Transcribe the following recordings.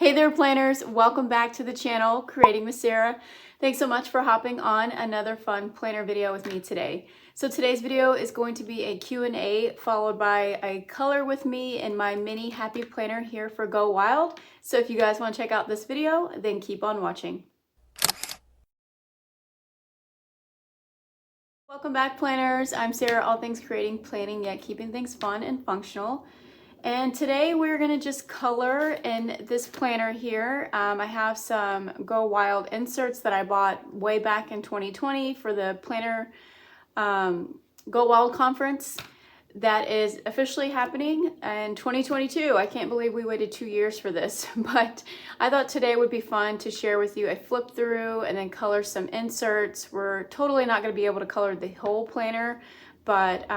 Hey there planners, welcome back to the channel, Creating with Sarah. Thanks so much for hopping on another fun planner video with me today. So today's video is going to be a Q&A followed by a color with me in my mini happy planner here for Go Wild. So if you guys want to check out this video, then keep on watching. Welcome back planners, I'm Sarah, all things creating, planning, yet keeping things fun and functional. And today we're going to just color in this planner here. I have some Go Wild inserts that I bought way back in 2020 for the planner Go Wild conference that is officially happening in 2022. I can't believe we waited 2 years for this, but I thought today would be fun to share with you a flip through and then color some inserts. We're totally not going to be able to color the whole planner, but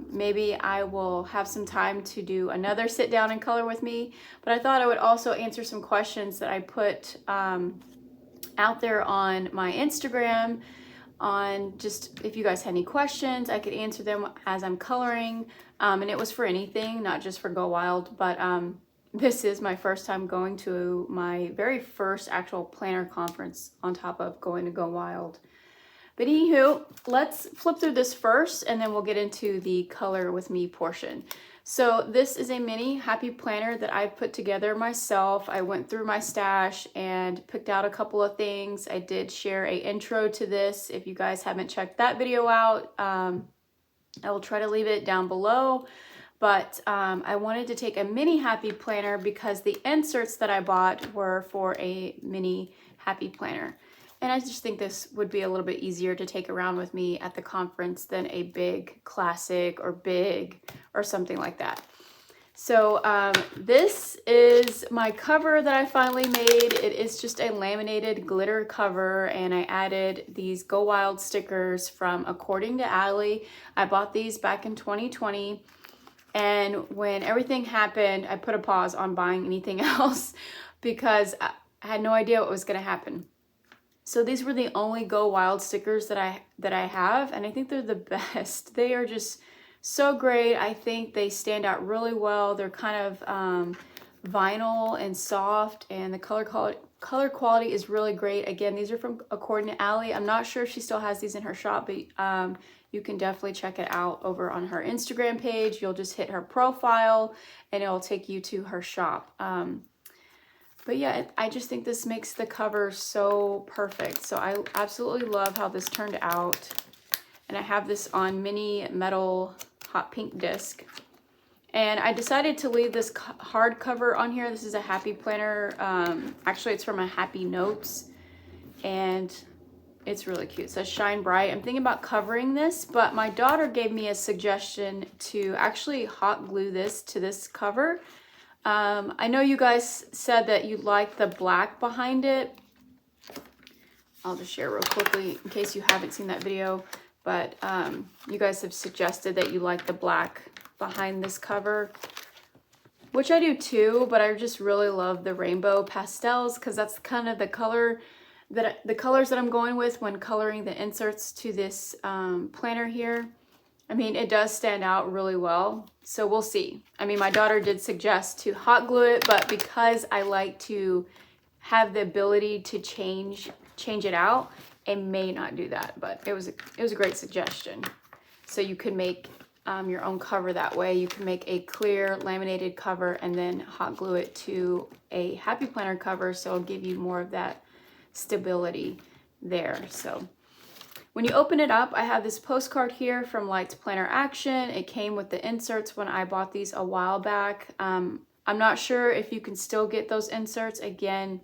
maybe I will have some time to do another sit down and color with me. But I thought I would also answer some questions that I put out there on my Instagram on just if you guys had any questions, I could answer them as I'm coloring. And it was for anything, not just for Go Wild, but this is my first time going to my very first actual planner conference on top of going to Go Wild. But anywho, let's flip through this first and then we'll get into the color with me portion. So this is a mini happy planner that I put together myself. I went through my stash and picked out a couple of things. I did share an intro to this. If you guys haven't checked that video out, I will try to leave it down below. But I wanted to take a mini happy planner because the inserts that I bought were for a mini happy planner. And I just think this would be a little bit easier to take around with me at the conference than a big classic or big or something like that. So this is my cover that I finally made. It is just a laminated glitter cover, and I added these Go Wild stickers from According to Allie. I bought these back in 2020, and when everything happened, I put a pause on buying anything else because I had no idea what was going to happen. So these were the only Go Wild stickers that I have, and I think they're the best. They are just so great. I think they stand out really well. They're kind of vinyl and soft, and the color quality is really great. Again, these are from According to Allie. I'm not sure if she still has these in her shop, but you can definitely check it out over on her Instagram page. You'll just hit her profile, and it'll take you to her shop. But yeah, I just think this makes the cover so perfect. So I absolutely love how this turned out. And I have this on mini metal hot pink disc. And I decided to leave this hardcover on here. This is a happy planner. Actually, it's from a Happy Notes. And it's really cute. It says Shine Bright. I'm thinking about covering this, but my daughter gave me a suggestion to actually hot glue this to this cover. I know you guys said that you like the black behind it. I'll just share real quickly in case you haven't seen that video, but you guys have suggested that you like the black behind this cover, which I do too, but I just really love the rainbow pastels because that's kind of the colors that I'm going with when coloring the inserts to this planner here. I mean, it does stand out really well, so we'll see. I mean, my daughter did suggest to hot glue it, but because I like to have the ability to change it out, I may not do that, but it was a great suggestion. So you could make your own cover that way. You can make a clear laminated cover and then hot glue it to a happy planner cover, so it'll give you more of that stability there. So when you open it up, I have this postcard here from Lights Planner Action. It came with the inserts when I bought these a while back. I'm not sure if you can still get those inserts. Again,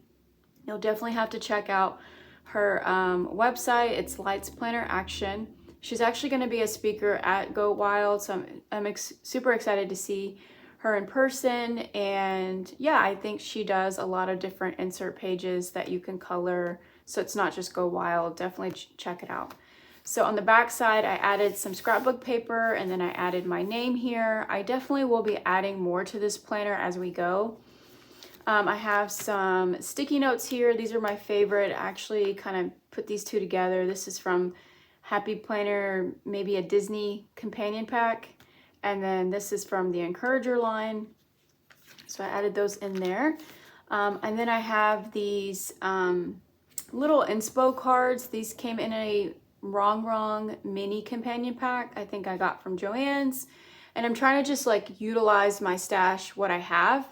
you'll definitely have to check out her website. It's Lights Planner Action. She's actually going to be a speaker at Go Wild, so I'm super excited to see her in person. And yeah, I think she does a lot of different insert pages that you can color. So it's not just Go Wild, definitely check it out. So on the back side, I added some scrapbook paper and then I added my name here. I definitely will be adding more to this planner as we go. I have some sticky notes here. These are my favorite. I actually kind of put these two together. This is from Happy Planner, maybe a Disney companion pack. And then this is from the Encourager line. So I added those in there. And then I have these little Inspo cards. These came in a wrong mini companion pack I think I got from Joann's. And I'm trying to just like utilize my stash, what I have,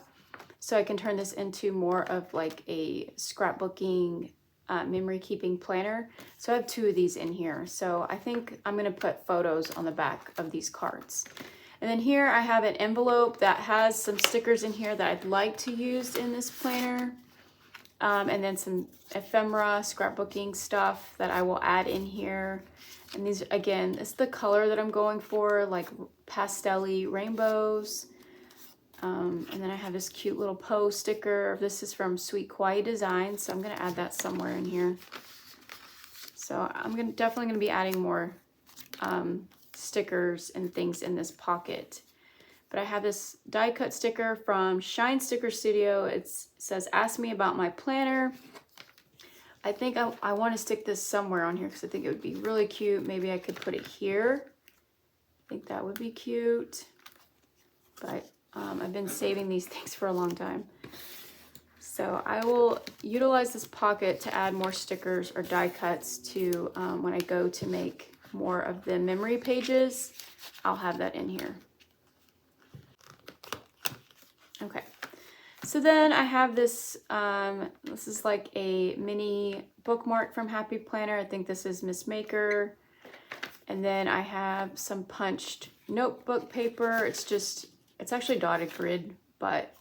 so I can turn this into more of like a scrapbooking, memory keeping planner. So I have 2 of these in here. So I think I'm gonna put photos on the back of these cards. And then here I have an envelope that has some stickers in here that I'd like to use in this planner. And then some ephemera scrapbooking stuff that I will add in here. And these, again, it's the color that I'm going for, like pastel-y rainbows. And then I have this cute little Poe sticker. This is from Sweet Kawaii Designs, so I'm gonna add that somewhere in here. So I'm definitely gonna be adding more stickers and things in this pocket. But I have this die cut sticker from Shine Sticker Studio. It says, ask me about my planner. I think I want to stick this somewhere on here because I think it would be really cute. Maybe I could put it here. I think that would be cute. But I've been saving these things for a long time. So I will utilize this pocket to add more stickers or die cuts to when I go to make more of the memory pages. I'll have that in here. Okay, so then I have this, this is like a mini bookmark from Happy Planner. I think this is Miss Maker. And then I have some punched notebook paper. It's actually dotted grid, but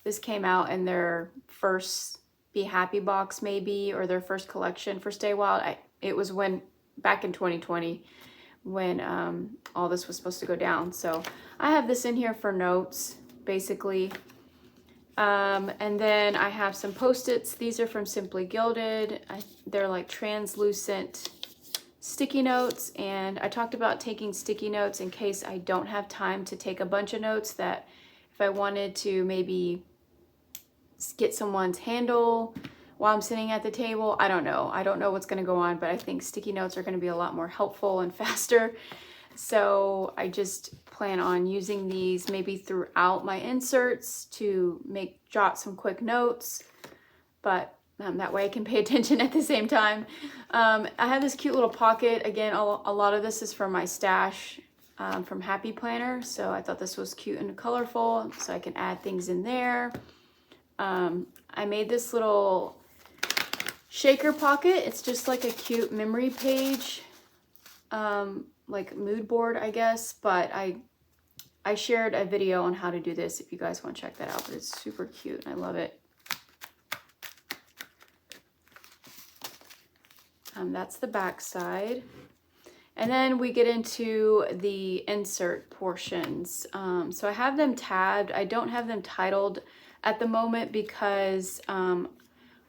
this came out in their first Be Happy box maybe, or their first collection for Stay Wild. It was back in 2020 when all this was supposed to go down. So I have this in here for notes, basically. And then I have some Post-its. These are from Simply Gilded. They're like translucent sticky notes, and I talked about taking sticky notes in case I don't have time to take a bunch of notes, that if I wanted to maybe get someone's handle while I'm sitting at the table, I don't know what's going to go on, but I think sticky notes are going to be a lot more helpful and faster. So I just plan on using these maybe throughout my inserts to jot some quick notes, but that way I can pay attention at the same time. I have this cute little pocket. Again, a lot of this is from my stash from Happy Planner, so I thought this was cute and colorful, so I can add things in there. I made this little shaker pocket. It's just like a cute memory page, like mood board, I guess, but I shared a video on how to do this if you guys want to check that out, but it's super cute and I love it. That's the back side. And then we get into the insert portions. So I have them tabbed. I don't have them titled at the moment because I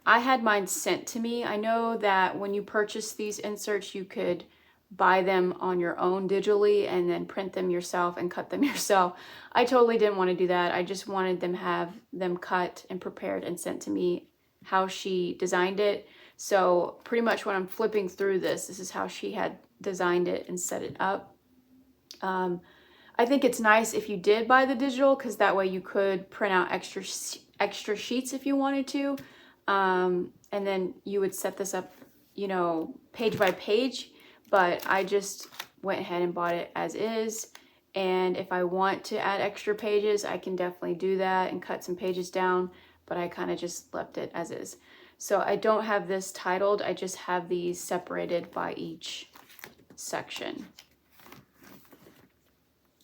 had mine sent to me. I know that when you purchase these inserts, you could buy them on your own digitally and then print them yourself and cut them yourself. I totally didn't want to do that. I just wanted them have them cut and prepared and sent to me how she designed it. So pretty much when I'm flipping through this is how she had designed it and set it up. I think it's nice if you did buy the digital, because that way you could print out extra sheets if you wanted to. And then you would set this up, you know, page by page. But I just went ahead and bought it as is. And if I want to add extra pages, I can definitely do that and cut some pages down. But I kind of just left it as is. So I don't have this titled. I just have these separated by each section.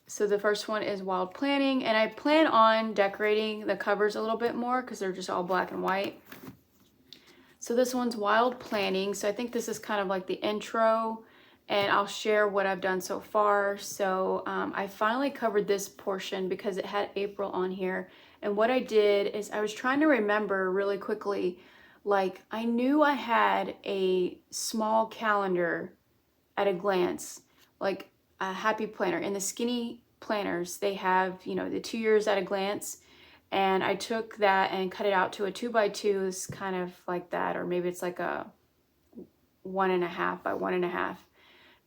So the first one is Wild Planning. And I plan on decorating the covers a little bit more because they're just all black and white. So this one's Wild Planning. So I think this is kind of like the intro. And I'll share what I've done so far. So I finally covered this portion because it had April on here. And what I did is I was trying to remember really quickly, like I knew I had a small calendar at a glance, like a Happy Planner. In the skinny planners, they have, you know, the 2 years at a glance. And I took that and cut it out to a 2x2, it's kind of like that, or maybe it's like a 1.5 by 1.5.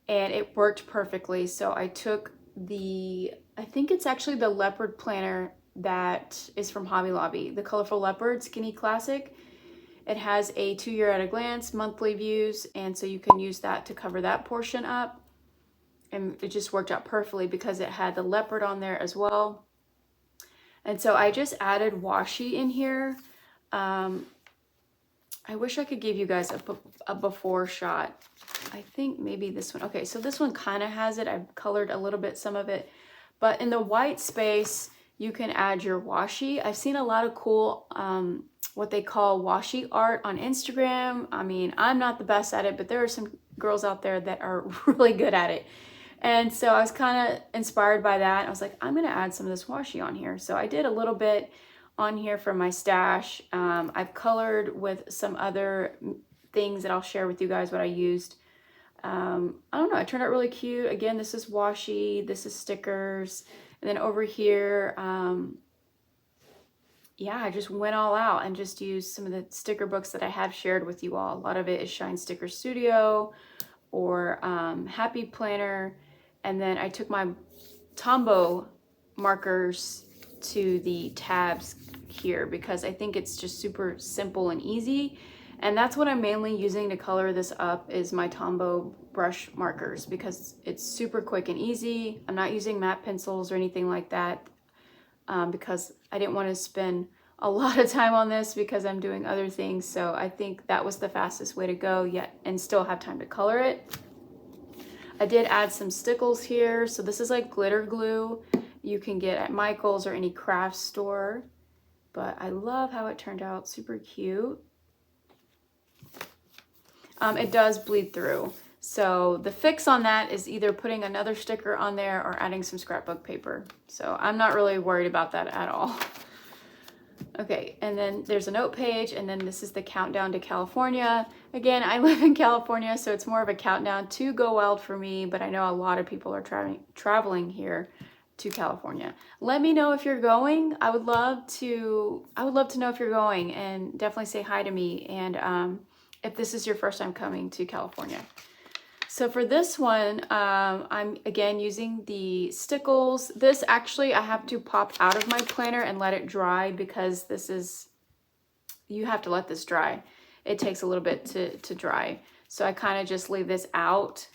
And it worked perfectly. So I took I think it's actually the leopard planner that is from Hobby Lobby, the Colorful Leopard Skinny Classic. It has a 2-year at a glance, monthly views, and so you can use that to cover that portion up. And it just worked out perfectly because it had the leopard on there as well. And so I just added washi in here. I wish I could give you guys a before shot. I think maybe this one. Okay, so this one kind of has it. I've colored a little bit, some of it. But in the white space, you can add your washi. I've seen a lot of cool, what they call washi art on Instagram. I mean, I'm not the best at it, but there are some girls out there that are really good at it. And so I was kind of inspired by that. I was like, I'm going to add some of this washi on here. So I did a little bit on here from my stash. I've colored with some other things that I'll share with you guys what I used. I don't know, it turned out really cute. Again, this is washi, this is stickers. And then over here, yeah, I just went all out and just used some of the sticker books that I have shared with you all. A lot of it is Shine Sticker Studio or Happy Planner. And then I took my Tombow markers to the tabs here because I think it's just super simple and easy. And that's what I'm mainly using to color this up is my Tombow brush markers because it's super quick and easy. I'm not using matte pencils or anything like that because I didn't want to spend a lot of time on this because I'm doing other things. So I think that was the fastest way to go yet and still have time to color it. I did add some stickles here. So this is like glitter glue you can get at Michael's or any craft store. But I love how it turned out, super cute. It does bleed through. So the fix on that is either putting another sticker on there or adding some scrapbook paper. So I'm not really worried about that at all. Okay, and then there's a note page, and then this is the countdown to California. Again, I live in California, so it's more of a countdown to Go Wild for me, but I know a lot of people are traveling here to California. Let me know if you're going. I would love to know if you're going, and definitely say hi to me, and if this is your first time coming to California. So for this one, I'm again using the stickles. This actually I have to pop out of my planner and let it dry because this is, you have to let this dry. It takes a little bit to dry. So I kind of just leave this out.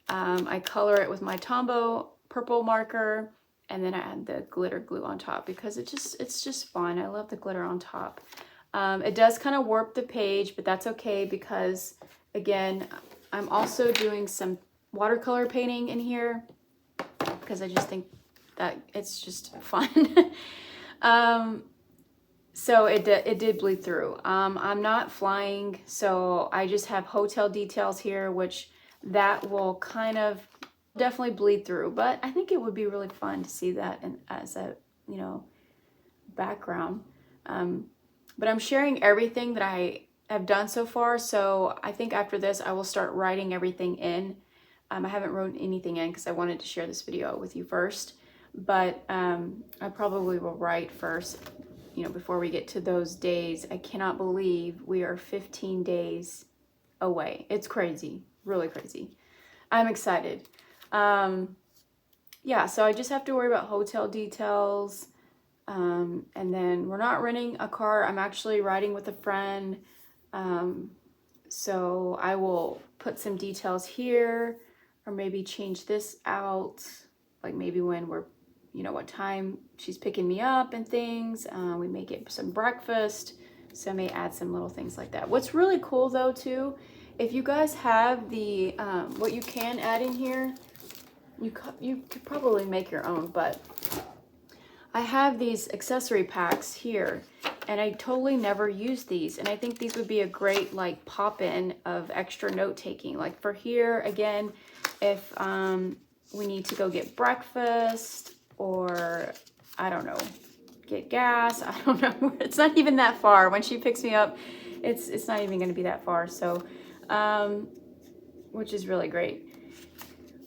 I color it with my Tombow purple marker and then I add the glitter glue on top because it's just fun. I love the glitter on top. It does kind of warp the page, but that's okay because again, I'm also doing some watercolor painting in here because I just think that it's just fun. So it did bleed through. I'm not flying, so I just have hotel details here, which that will kind of definitely bleed through, but I think it would be really fun to see that as a, you know, background. But I'm sharing everything that I have done so far, so I think after this I will start writing everything in. I haven't written anything in because I wanted to share this video with you first, but I probably will write first, you know, before we get to those days. I cannot believe we are 15 days away. It's crazy, really crazy. I'm excited. Yeah, so I just have to worry about hotel details, and then we're not renting a car. I'm actually riding with a friend. So I will put some details here or maybe change this out, like maybe when we're, you know, what time she's picking me up and things. We may get some breakfast, so I may add some little things like that. What's really cool though too, if you guys have the, what you can add in here, you could probably make your own, but I have these accessory packs here and I totally never use these, and I think these would be a great like pop-in of extra note-taking. Like for here, again, if we need to go get breakfast or I don't know, get gas, I don't know, it's not even that far. When she picks me up, it's not even going to be that far, so which is really great.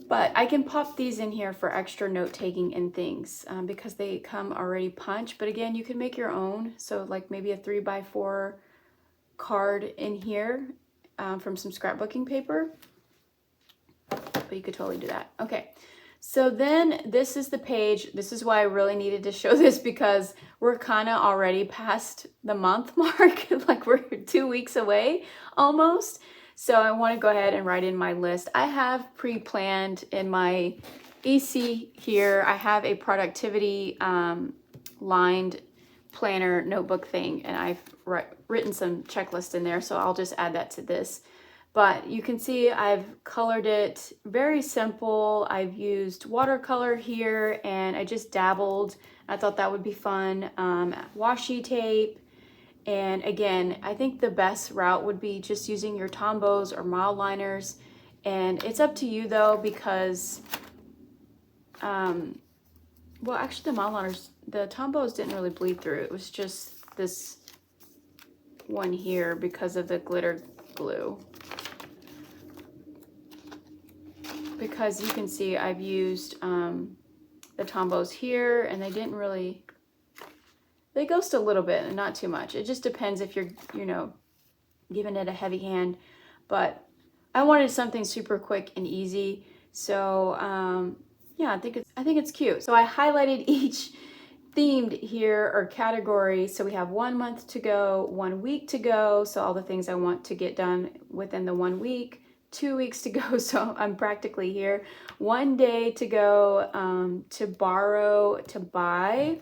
But I can pop these in here for extra note-taking and things because they come already punched. But again, you can make your own. So like maybe a 3x4 card in here from some scrapbooking paper. But you could totally do that. Okay, So then this is the page. This is why I really needed to show this, because we're kind of already past the month mark. Like we're 2 weeks away almost. So I want to go ahead and write in my list. I have pre-planned in my EC here. I have a productivity lined planner notebook thing, and I've written some checklists in there. So I'll just add that to this. But you can see I've colored it very simple. I've used watercolor here, and I just dabbled. I thought that would be fun. Washi tape. And again, I think the best route would be just using your Tombows or mild liners. And it's up to you though, because, well, actually the mild liners, the Tombows didn't really bleed through. It was just this one here because of the glitter glue. Because you can see I've used the Tombows here, and they didn't really, they ghost a little bit and not too much. It just depends if you're, you know, giving it a heavy hand. But I wanted something super quick and easy. So yeah, I think it's cute. So I highlighted each themed here or category. So we have 1 month to go, 1 week to go. So all the things I want to get done within the 1 week. 2 weeks to go, so I'm practically here. 1 day to go, to borrow, to buy.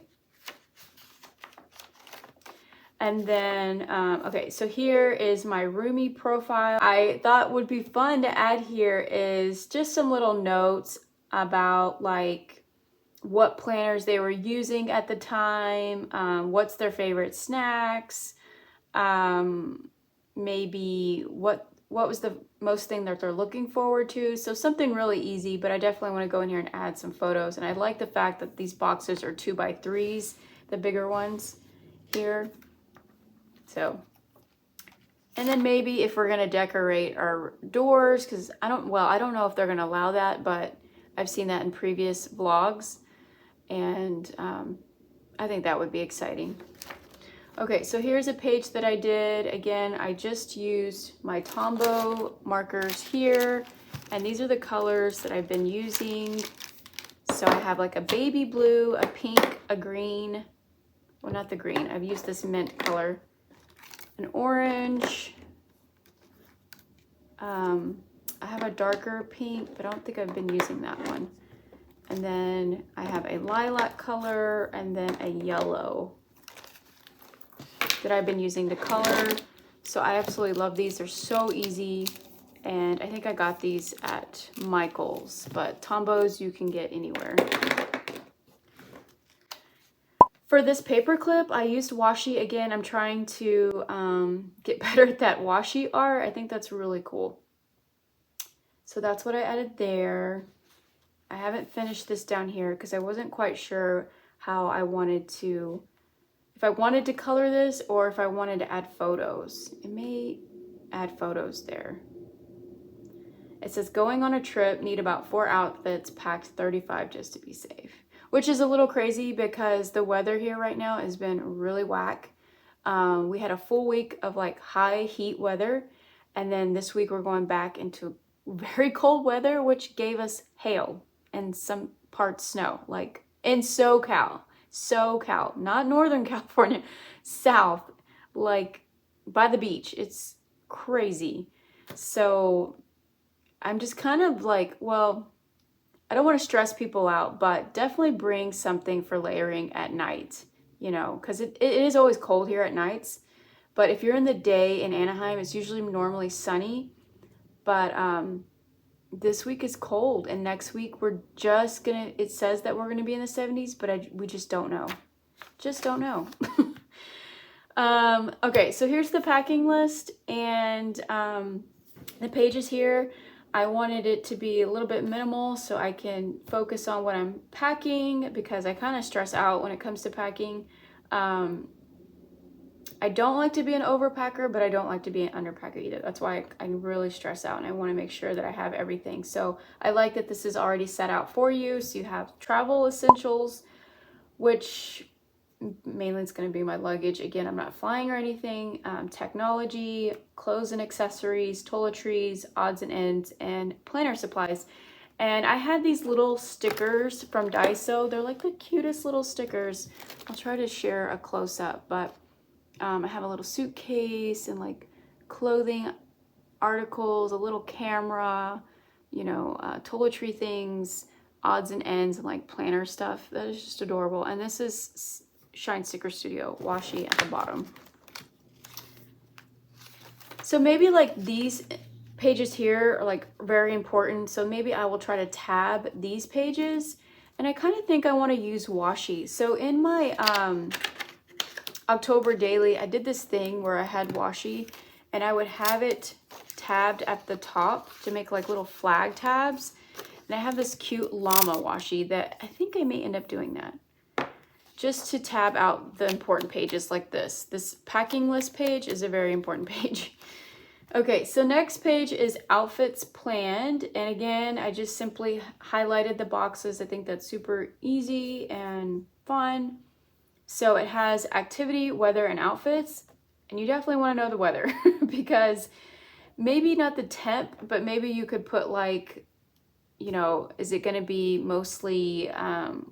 And then, okay, so here is my roomie profile. I thought would be fun to add here is just some little notes about like what planners they were using at the time, what's their favorite snacks, maybe what was the most thing that they're looking forward to. So something really easy, but I definitely want to go in here and add some photos. And I like the fact that these boxes are 2x3s, the bigger ones here. So, and then maybe if we're going to decorate our doors, because I don't know if they're going to allow that, but I've seen that in previous vlogs. And I think that would be exciting. Okay, so here's a page that I did. Again, I just used my Tombow markers here, and these are the colors that I've been using. So I have like a baby blue, a pink, a green, well, not the green, I've used this mint color, an orange, I have a darker pink, but I don't think I've been using that one. And then I have a lilac color, and then a yellow that I've been using to color. So I absolutely love these. They're so easy. And I think I got these at Michael's, but Tombows you can get anywhere. For this paper clip, I used washi. Again, I'm trying to get better at that washi art. I think that's really cool. So that's what I added there. I haven't finished this down here because I wasn't quite sure how I wanted to, if I wanted to color this or if I wanted to add photos. It may add photos there. It says going on a trip, need about 4 outfits, packed 35 just to be safe. Which is a little crazy because the weather here right now has been really whack. We had a full week of like high heat weather, and then this week we're going back into very cold weather, which gave us hail and some parts snow, like in SoCal, not Northern California, South, like by the beach. It's crazy. So I'm just kind of like, well, I don't want to stress people out, but definitely bring something for layering at night, you know, because it is always cold here at nights. But if you're in the day in Anaheim, it's usually normally sunny. But this week is cold, and next week we're just gonna, it says that we're gonna be in the 70s, but we just don't know. Just don't know. Okay, so here's the packing list, and the pages here. I wanted it to be a little bit minimal so I can focus on what I'm packing, because I kind of stress out when it comes to packing. I don't like to be an overpacker, but I don't like to be an underpacker either. That's why I really stress out, and I want to make sure that I have everything. So I like that this is already set out for you. So you have travel essentials, which mainly it's going to be my luggage. Again, I'm not flying or anything. Technology, clothes and accessories, toiletries, odds and ends, and planner supplies. And I had these little stickers from Daiso. They're like the cutest little stickers. I'll try to share a close-up, but I have a little suitcase and like clothing articles, a little camera, you know, toiletry things, odds and ends, and like planner stuff. That is just adorable. And this is Shine Sticker Studio washi at the bottom. So maybe like these pages here are like very important. So maybe I will try to tab these pages. And I kind of think I want to use washi. So in my October daily, I did this thing where I had washi and I would have it tabbed at the top to make like little flag tabs. And I have this cute llama washi that I think I may end up doing that. Just to tab out the important pages like this. This packing list page is a very important page. Okay, so next page is outfits planned. And again, I just simply highlighted the boxes. I think that's super easy and fun. So it has activity, weather, and outfits. And you definitely want to know the weather because maybe not the temp, but maybe you could put like, you know, is it going to be mostly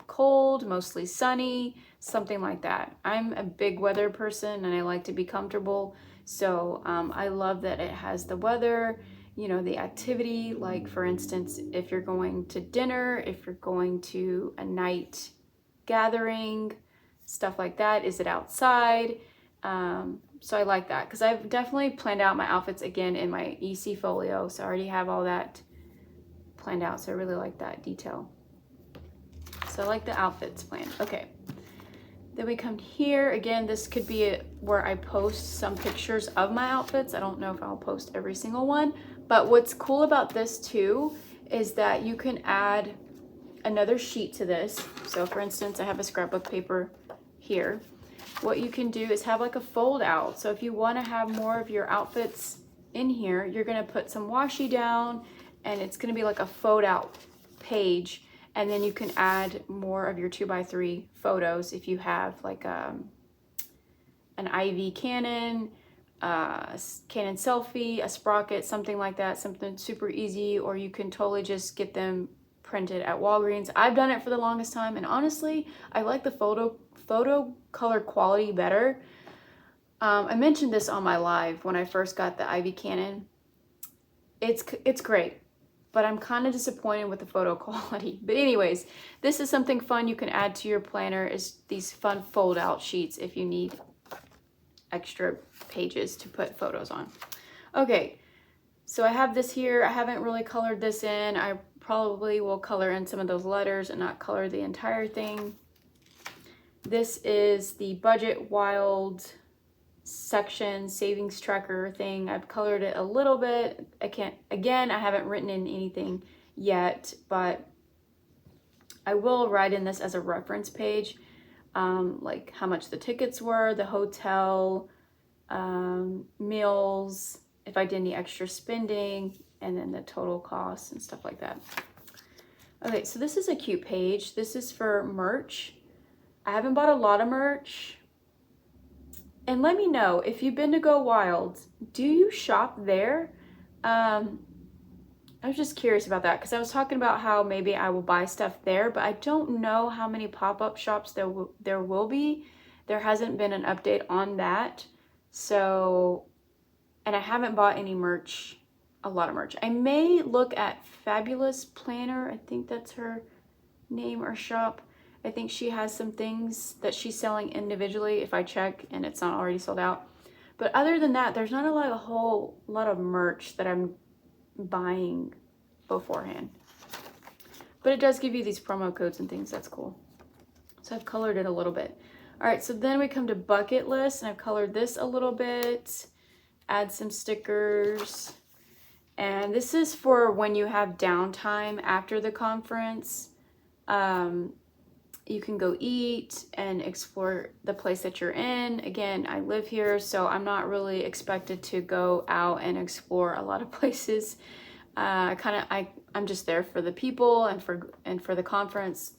cold, mostly sunny, something like that. I'm a big weather person and I like to be comfortable. So I love that it has the weather, you know, the activity, like for instance, if you're going to dinner, if you're going to a night gathering, stuff like that. Is it outside? So I like that because I've definitely planned out my outfits again in my EC folio. So I already have all that planned out. So I really like that detail. So I like the outfits planned. Okay. Then we come here. Again, this could be where I post some pictures of my outfits. I don't know if I'll post every single one, but what's cool about this too is that you can add another sheet to this. So for instance, I have a scrapbook paper here. What you can do is have like a fold out. So if you want to have more of your outfits in here, you're going to put some washi down and it's going to be like a fold out page. And then you can add more of your 2x3 photos if you have like an IV Canon, Canon selfie, a sprocket, something like that, something super easy, or you can totally just get them printed at Walgreens. I've done it for the longest time, and honestly, I like the photo color quality better. I mentioned this on my live when I first got the IV Canon. It's great, but I'm kind of disappointed with the photo quality. But anyways, this is something fun you can add to your planner, is these fun fold out sheets if you need extra pages to put photos on. Okay, so I have this here. I haven't really colored this in. I probably will color in some of those letters and not color the entire thing. This is the Budget Wild section savings tracker thing. I've colored it a little bit. I haven't written in anything yet, but I will write in this as a reference page, like how much the tickets were, the hotel, meals, if I did any extra spending, and then the total costs and stuff like that. Okay, so this is a cute page. This is for merch. I haven't bought a lot of merch. And let me know, if you've been to Go Wild, do you shop there? I was just curious about that because I was talking about how maybe I will buy stuff there, but I don't know how many pop-up shops there will be. There hasn't been an update on that. So, and I haven't bought any merch, a lot of merch. I may look at Fabulous Planner. I think that's her name or shop. I think she has some things that she's selling individually if I check and it's not already sold out. But other than that, there's not a whole lot of merch that I'm buying beforehand. But it does give you these promo codes and things. That's cool. So I've colored it a little bit. All right, so then we come to bucket list, and I've colored this a little bit. Add some stickers. And this is for when you have downtime after the conference. You can go eat and explore the place that you're in. Again, I live here, so I'm not really expected to go out and explore a lot of places. I'm just there for the people and for the conference.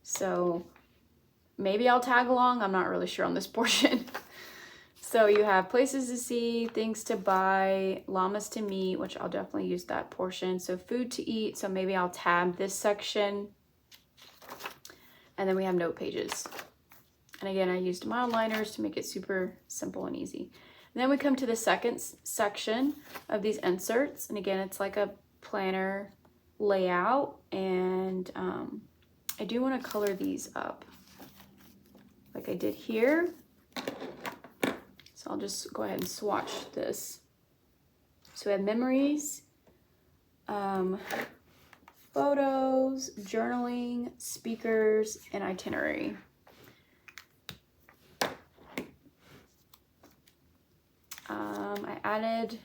So maybe I'll tag along. I'm not really sure on this portion. So you have places to see, things to buy, llamas to meet, which I'll definitely use that portion. So food to eat, so maybe I'll tab this section. And then we have note pages. And again, I used mild liners to make it super simple and easy. And then we come to the second section of these inserts. And again, it's like a planner layout. And I do want to color these up like I did here. So I'll just go ahead and swatch this. So we have memories, photos, journaling, speakers, and itinerary. I added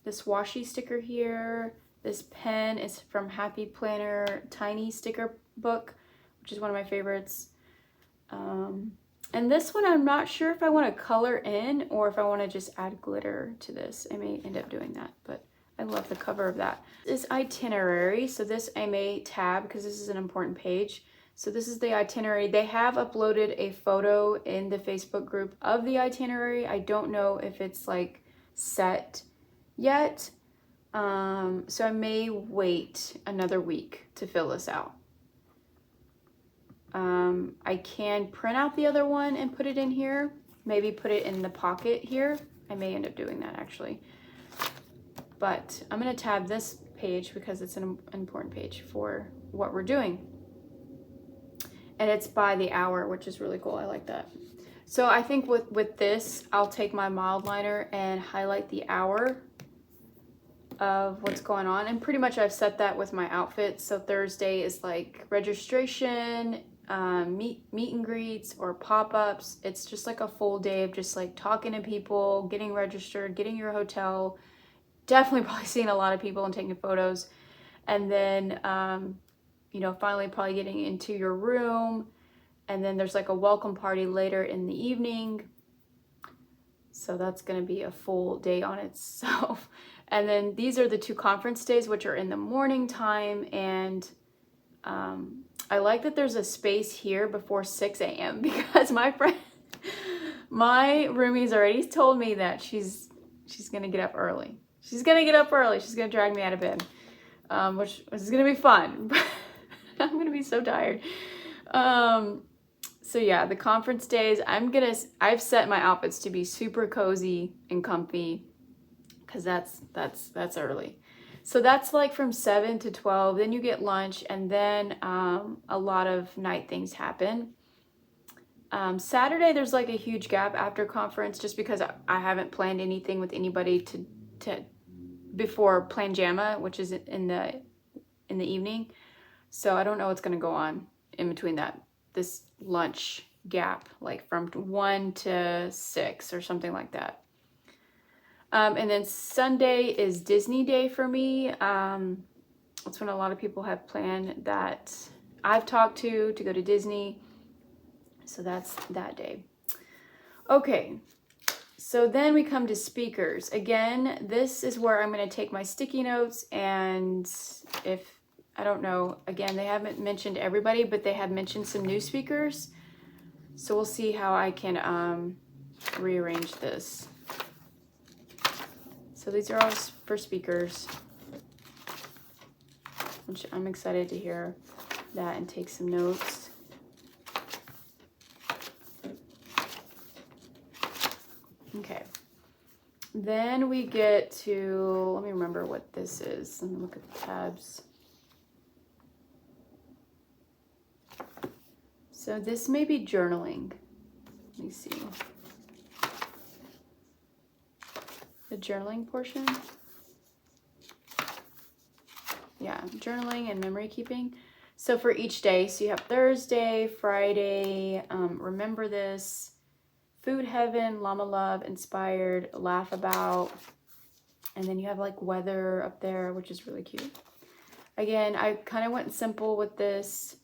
this washi sticker here. This pen is from Happy Planner Tiny Sticker Book, which is one of my favorites. And this one, I'm not sure if I want to color in or if I want to just add glitter to this. I may end up doing that, but I love the cover of that. This itinerary, so this I may tab because this is an important page. So this is the itinerary. They have uploaded a photo in the Facebook group of the itinerary. I don't know if it's like set yet. So I may wait another week to fill this out. I can print out the other one and put it in here. Maybe put it in the pocket here. I may end up doing that actually. But I'm going to tab this page because it's an important page for what we're doing. And it's by the hour, which is really cool. I like that. So I think with this, I'll take my mild liner and highlight the hour of what's going on. And pretty much I've set that with my outfits. So Thursday is like registration, meet and greets or pop-ups. It's just like a full day of just like talking to people, getting registered, getting your hotel, definitely probably seeing a lot of people and taking photos. And then, you know, finally probably getting into your room. And then there's like a welcome party later in the evening. So that's going to be a full day on itself. And then these are the two conference days, which are in the morning time. And I like that there's a space here before 6 a.m. because my roomie's already told me that she's going to get up early. She's going to get up early. She's going to drag me out of bed, which is going to be fun. I'm going to be so tired. So yeah, the conference days, I've set my outfits to be super cozy and comfy because that's early. So that's like from 7 to 12, then you get lunch, and then a lot of night things happen. Saturday, there's like a huge gap after conference just because I haven't planned anything with anybody to before Planjama, which is in the evening. So I don't know what's going to go on in between this lunch gap, like from 1 to 6 or something like that. And then Sunday is Disney Day for me. That's when a lot of people have planned that I've talked to go to Disney. So that's that day. Okay, so then we come to speakers. Again, this is where I'm going to take my sticky notes, and if I don't know, again, they haven't mentioned everybody, but they have mentioned some new speakers. So we'll see how I can rearrange this. So these are all for speakers, which I'm excited to hear that and take some notes. Okay. Then we get to, let me remember what this is. Let me look at the tabs. So this may be journaling. Let me see. The journaling portion. Yeah, journaling and memory keeping. So for each day, so you have Thursday, Friday, remember this, food heaven, llama love, inspired, laugh about, and then you have like weather up there, which is really cute. Again, I kind of went simple with this,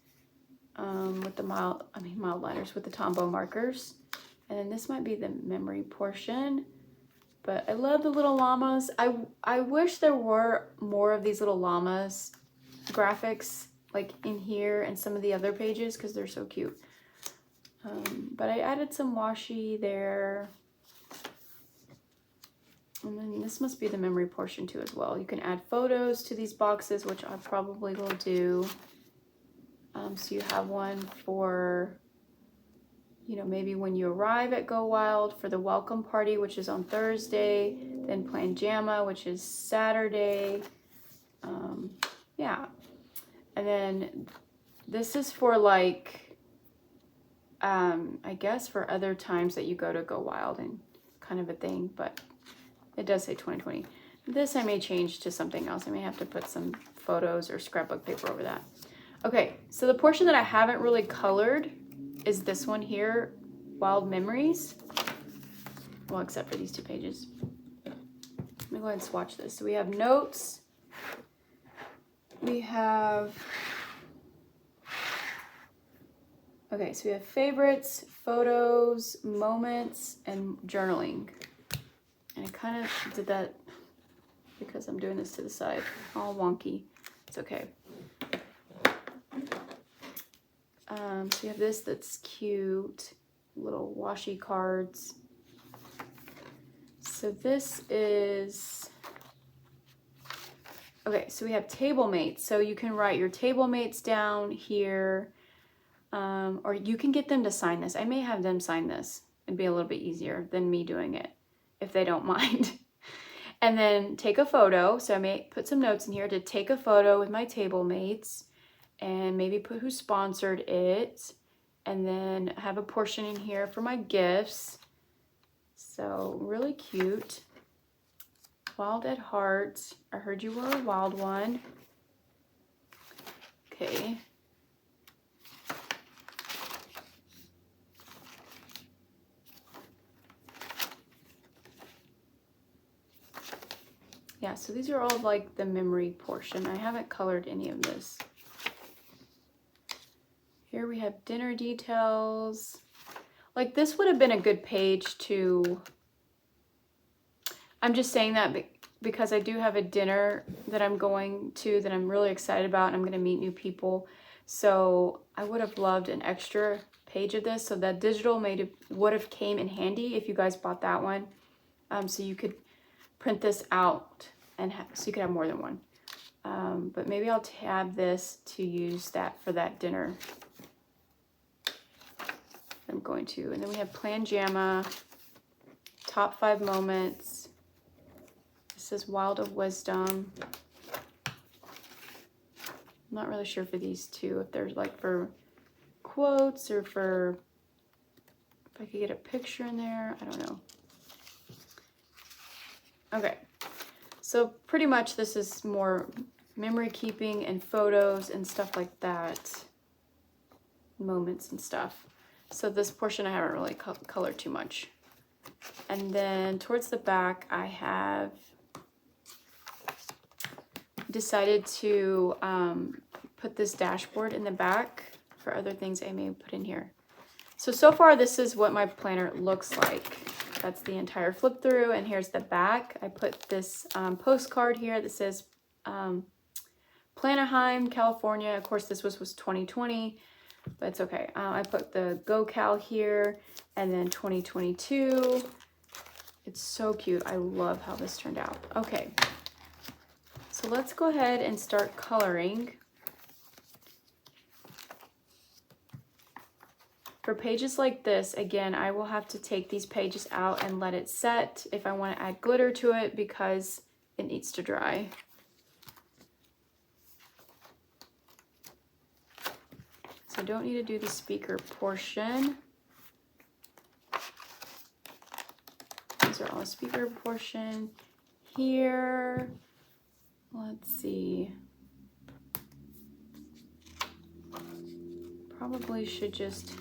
with the mild liners with the Tombow markers. And then this might be the memory portion. But I love the little llamas. I wish there were more of these little llamas graphics like in here and some of the other pages because they're so cute. But I added some washi there. And then this must be the memory portion too as well. You can add photos to these boxes, which I probably will do. So you have one for, you know, maybe when you arrive at Go Wild, for the welcome party, which is on Thursday, then Plan Jamma, which is Saturday. Yeah. And then this is for like, I guess for other times that you go to Go Wild and kind of a thing, but it does say 2020. This I may change to something else. I may have to put some photos or scrapbook paper over that. Okay, so the portion that I haven't really colored is this one here, Wild Memories. Well, except for these 2 pages. Let me go ahead and swatch this. So we have notes. We have, okay, so we have favorites, photos, moments, and journaling. And I kind of did that because I'm doing this to the side, all wonky. It's okay. So you have this that's cute, little washi cards. So this is, okay, so we have table mates. So you can write your table mates down here, or you can get them to sign this. I may have them sign this. It'd be a little bit easier than me doing it, if they don't mind. And then take a photo. So I may put some notes in here to take a photo with my table mates, and maybe put who sponsored it, and then have a portion in here for my gifts. So really cute. Wild at Heart. I heard you were a wild one. Okay. Yeah, so these are all like the memory portion. I haven't colored any of this. Here we have dinner details. Like this would have been a good page to, I'm just saying that because I do have a dinner that I'm going to that I'm really excited about, and I'm going to meet new people. So I would have loved an extra page of this. So that digital would have came in handy if you guys bought that one. So you could print this out and so you could have more than one. But maybe I'll tab this to use that for that dinner. I'm going to, and then we have Plan Jamma, top 5 moments. This is Wild of Wisdom. I'm not really sure for these 2, if they're like for quotes or for, if I could get a picture in there, I don't know. Okay, so pretty much this is more memory keeping and photos and stuff like that, moments and stuff. So this portion I haven't really colored too much. And then towards the back, I have decided to put this dashboard in the back for other things I may put in here. So far this is what my planner looks like. That's the entire flip through, and here's the back. I put this postcard here that says Planaheim, California. Of course, this was 2020. But it's okay. I put the GoCal here, and then 2022. It's so cute. I love how this turned out. Okay, so let's go ahead and start coloring. For pages like this, again, I will have to take these pages out and let it set if I want to add glitter to it because it needs to dry. So I don't need to do the speaker portion. These are all the speaker portion. Here, let's see. Probably should just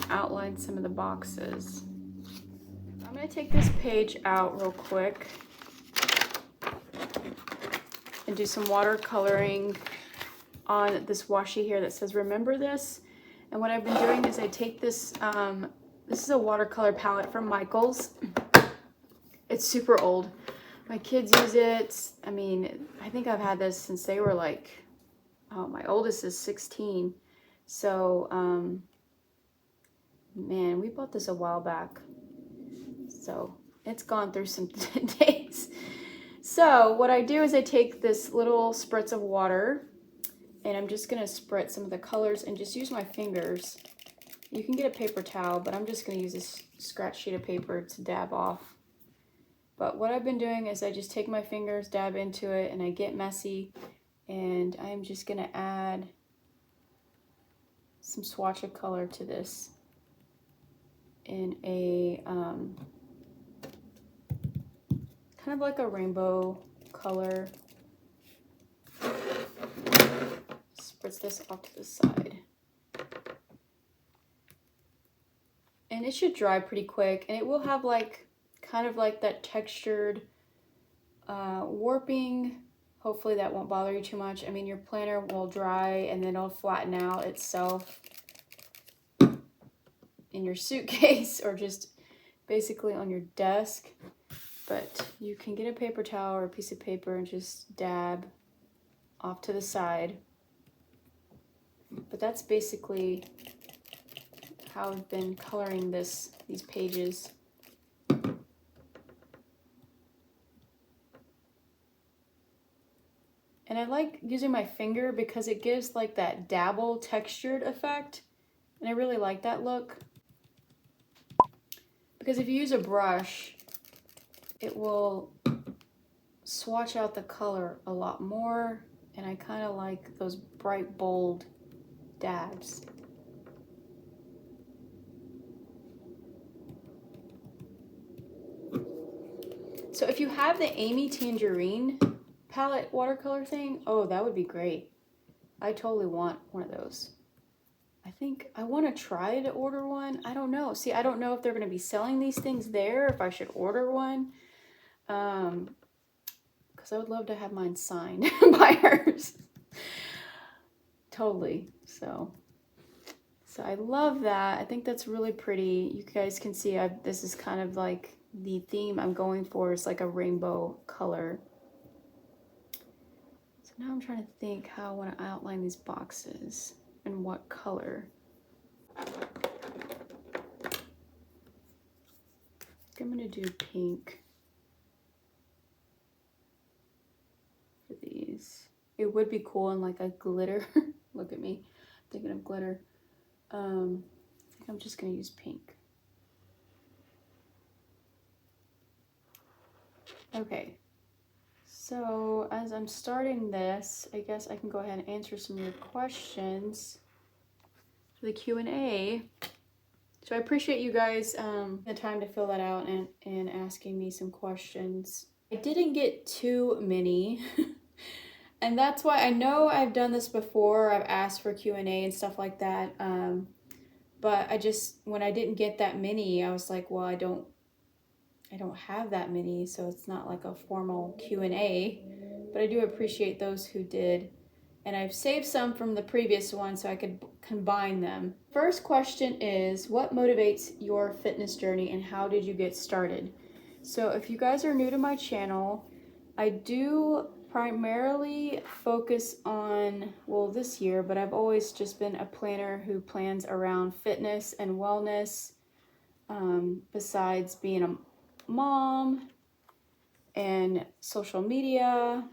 outline some of the boxes. I'm going to take this page out real quick and do some watercoloring on this washi here that says remember this. And what I've been doing is I take this this is a watercolor palette from Michaels. It's super old. My kids use it. I mean, I think I've had this since they were like, oh, my oldest is 16. So man, we bought this a while back. So it's gone through some days. So what I do is I take this little spritz of water and I'm just gonna spritz some of the colors and just use my fingers. You can get a paper towel, but I'm just gonna use this scratch sheet of paper to dab off. But what I've been doing is I just take my fingers, dab into it, and I get messy, and I'm just gonna add some swatch of color to this in a kind of like a rainbow color. Spritz this off to the side. And it should dry pretty quick, and it will have like kind of like that textured warping. Hopefully that won't bother you too much. I mean, your planner will dry and then it'll flatten out itself in your suitcase or just basically on your desk. But you can get a paper towel or a piece of paper and just dab off to the side. But that's basically how I've been coloring these pages. And I like using my finger because it gives like that dabble textured effect. And I really like that look. Because if you use a brush, it will swatch out the color a lot more. And I kind of like those bright, bold dabs. So if you have the Amy Tangerine palette watercolor thing, oh, that would be great. I totally want one of those. I think I want to try to order one. I don't know. See, I don't know if they're going to be selling these things there, if I should order one. Because I would love to have mine signed by hers. Totally. So I love that. I think that's really pretty. You guys can see this is kind of like the theme I'm going for is like a rainbow color. So now I'm trying to think how I want to outline these boxes and what color. I think I'm going to do pink for these. It would be cool in like a glitter. Look at me thinking of glitter. I think I'm just going to use pink. Okay, so as I'm starting this, I guess I can go ahead and answer some of your questions for the Q&A. So I appreciate you guys the time to fill that out and asking me some questions. I didn't get too many, and that's why I know I've done this before. I've asked for Q&A and stuff like that, but when I didn't get that many, I was like, well, I don't have that many, so it's not like a formal Q&A, but I do appreciate those who did. And I've saved some from the previous one so I could combine them. First question is, what motivates your fitness journey and how did you get started? So if you guys are new to my channel, I do primarily focus on, well, this year, but I've always just been a planner who plans around fitness and wellness, besides being a mom and social media.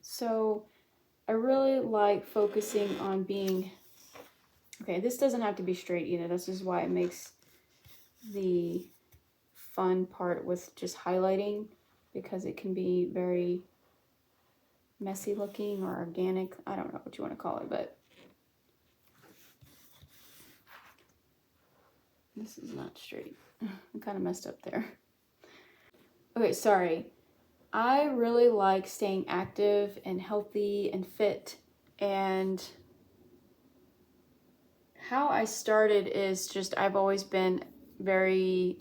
So I really like focusing on being, okay, this doesn't have to be straight either. This is why it makes the fun part with just highlighting, because it can be very messy looking or organic. I don't know what you want to call it, but this is not straight. I kind of messed up there. Okay, sorry. I really like staying active and healthy and fit, and how I started is just I've always been very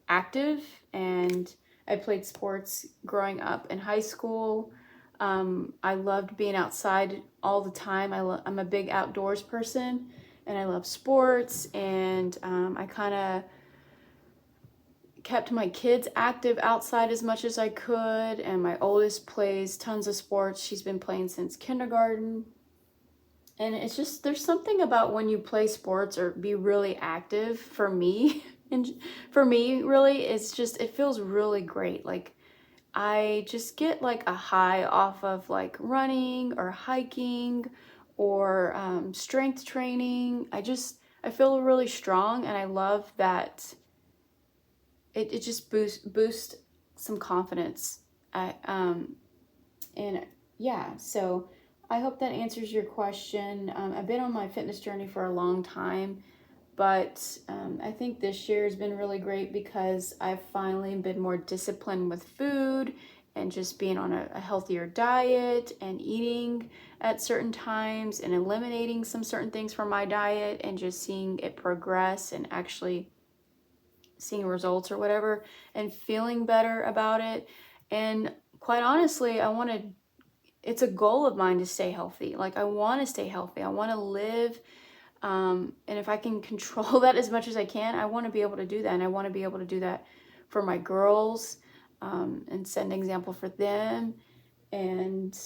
active, and I played sports growing up in high school. I loved being outside all the time. I'm a big outdoors person, and I love sports, and I kind of kept my kids active outside as much as I could, and my oldest plays tons of sports. She's been playing since kindergarten, And it's just, there's something about when you play sports or be really active for me, and for me, really, it's just, it feels really great. Like, I just get like a high off of like running or hiking or strength training. I feel really strong, and I love that it just boosts some confidence. And yeah, so I hope that answers your question. I've been on my fitness journey for a long time, but I think this year has been really great because I've finally been more disciplined with food and just being on a healthier diet and eating at certain times and eliminating some certain things from my diet and just seeing it progress and actually seeing results or whatever and feeling better about it. And quite honestly, it's a goal of mine to stay healthy. Like, I want to stay healthy. I want to live. And if I can control that as much as I can, I want to be able to do that. And I want to be able to do that for my girls, and set an example for them. And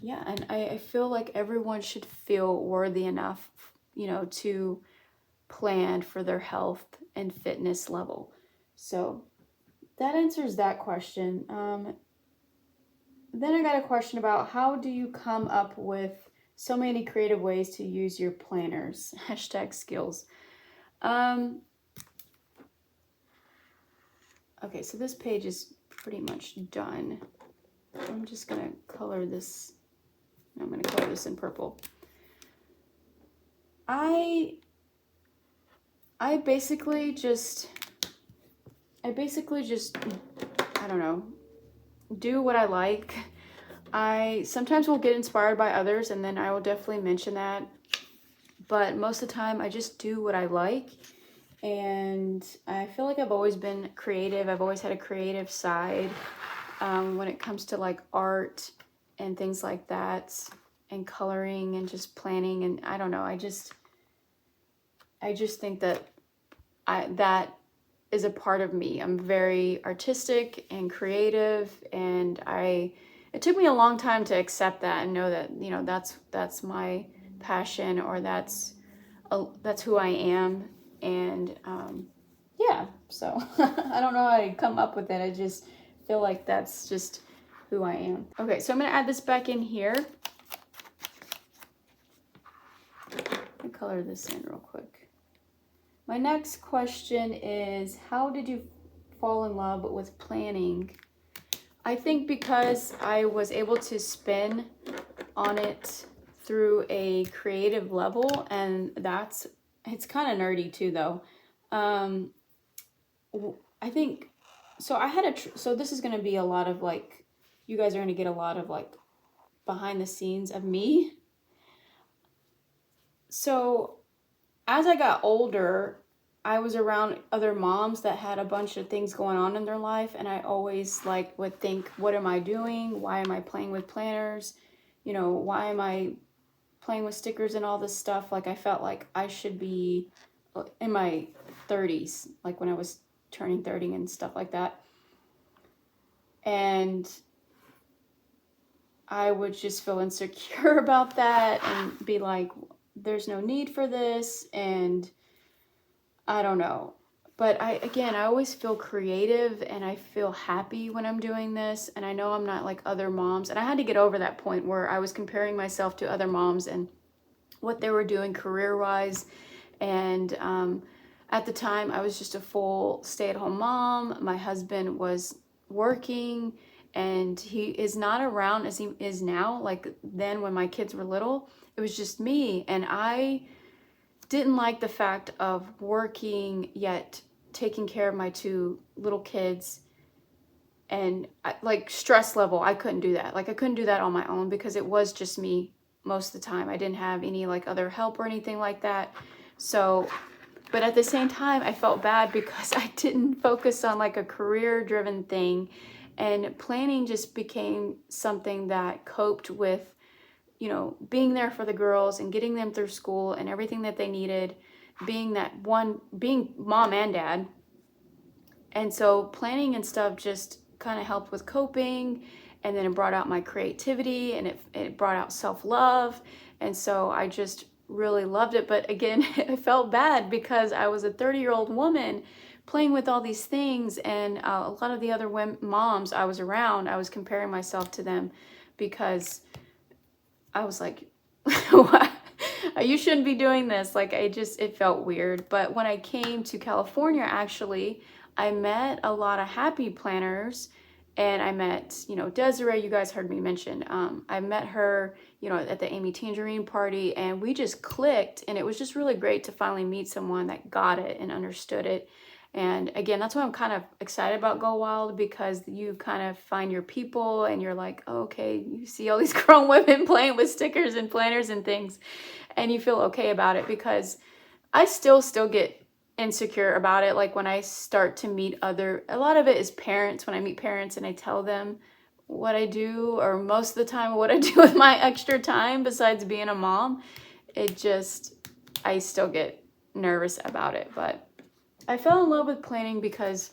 yeah, and I feel like everyone should feel worthy enough, to plan for their health and fitness level. So that answers that question. Then I got a question about, how do you come up with so many creative ways to use your planners? Hashtag skills. Okay, so this page is pretty much done. I'm just gonna color this. I'm gonna color this in purple. I basically just, I don't know, do what I like. I sometimes will get inspired by others, and then I will definitely mention that. But most of the time, I just do what I like. And I feel like I've always been creative. I've always had a creative side when it comes to like art and things like that, and coloring and just planning. And I don't know, I just think that that is a part of me. I'm very artistic and creative, and it took me a long time to accept that and know that, that's my passion, or that's who I am. And yeah, so I don't know how I come up with it. I just feel like that's just who I am. Okay, so I'm gonna add this back in here. Let me color this in real quick. My next question is, how did you fall in love with planning? I think because I was able to spin on it through a creative level, and it's kind of nerdy too, though. I think, so so this is going to be a lot of like, you guys are going to get a lot of like behind the scenes of me. So as I got older, I was around other moms that had a bunch of things going on in their life, and I always like would think, what am I doing? Why am I playing with planners? Why am I playing with stickers and all this stuff? Like, I felt like I should be in my 30s, like when I was turning 30 and stuff like that. And I would just feel insecure about that and be like, there's no need for this, and I don't know. But I always feel creative, and I feel happy when I'm doing this, and I know I'm not like other moms. And I had to get over that point where I was comparing myself to other moms and what they were doing career-wise. And at the time, I was just a full stay-at-home mom. My husband was working, and he is not around as he is now. Like then when my kids were little, it was just me, and I didn't like the fact of working yet taking care of my two little kids. And like stress level, I couldn't do that. Like I couldn't do that on my own because it was just me most of the time. I didn't have any like other help or anything like that. So, but at the same time, I felt bad because I didn't focus on like a career-driven thing, and planning just became something that coped with, being there for the girls and getting them through school and everything that they needed, being mom and dad. And so planning and stuff just kind of helped with coping and then it brought out my creativity, and it brought out self-love. And so I just really loved it. But again, I felt bad because I was a 30-year-old woman playing with all these things, and a lot of the other moms I was around, I was comparing myself to them because I was like, you shouldn't be doing this. Like, it felt weird. But when I came to California, actually, I met a lot of happy planners, and I met, you know, Desiree, you guys heard me mention. I met her, you know, at the Amy Tangerine party, and we just clicked, and it was just really great to finally meet someone that got it and understood it. And again, that's why I'm kind of excited about Go Wild, because you kind of find your people, and you're like, oh, okay, you see all these grown women playing with stickers and planners and things, and you feel okay about it. Because I still get insecure about it. Like when I start to meet a lot of it is parents, when I meet parents and I tell them what I do, or most of the time what I do with my extra time besides being a mom, I still get nervous about it. But I fell in love with planning because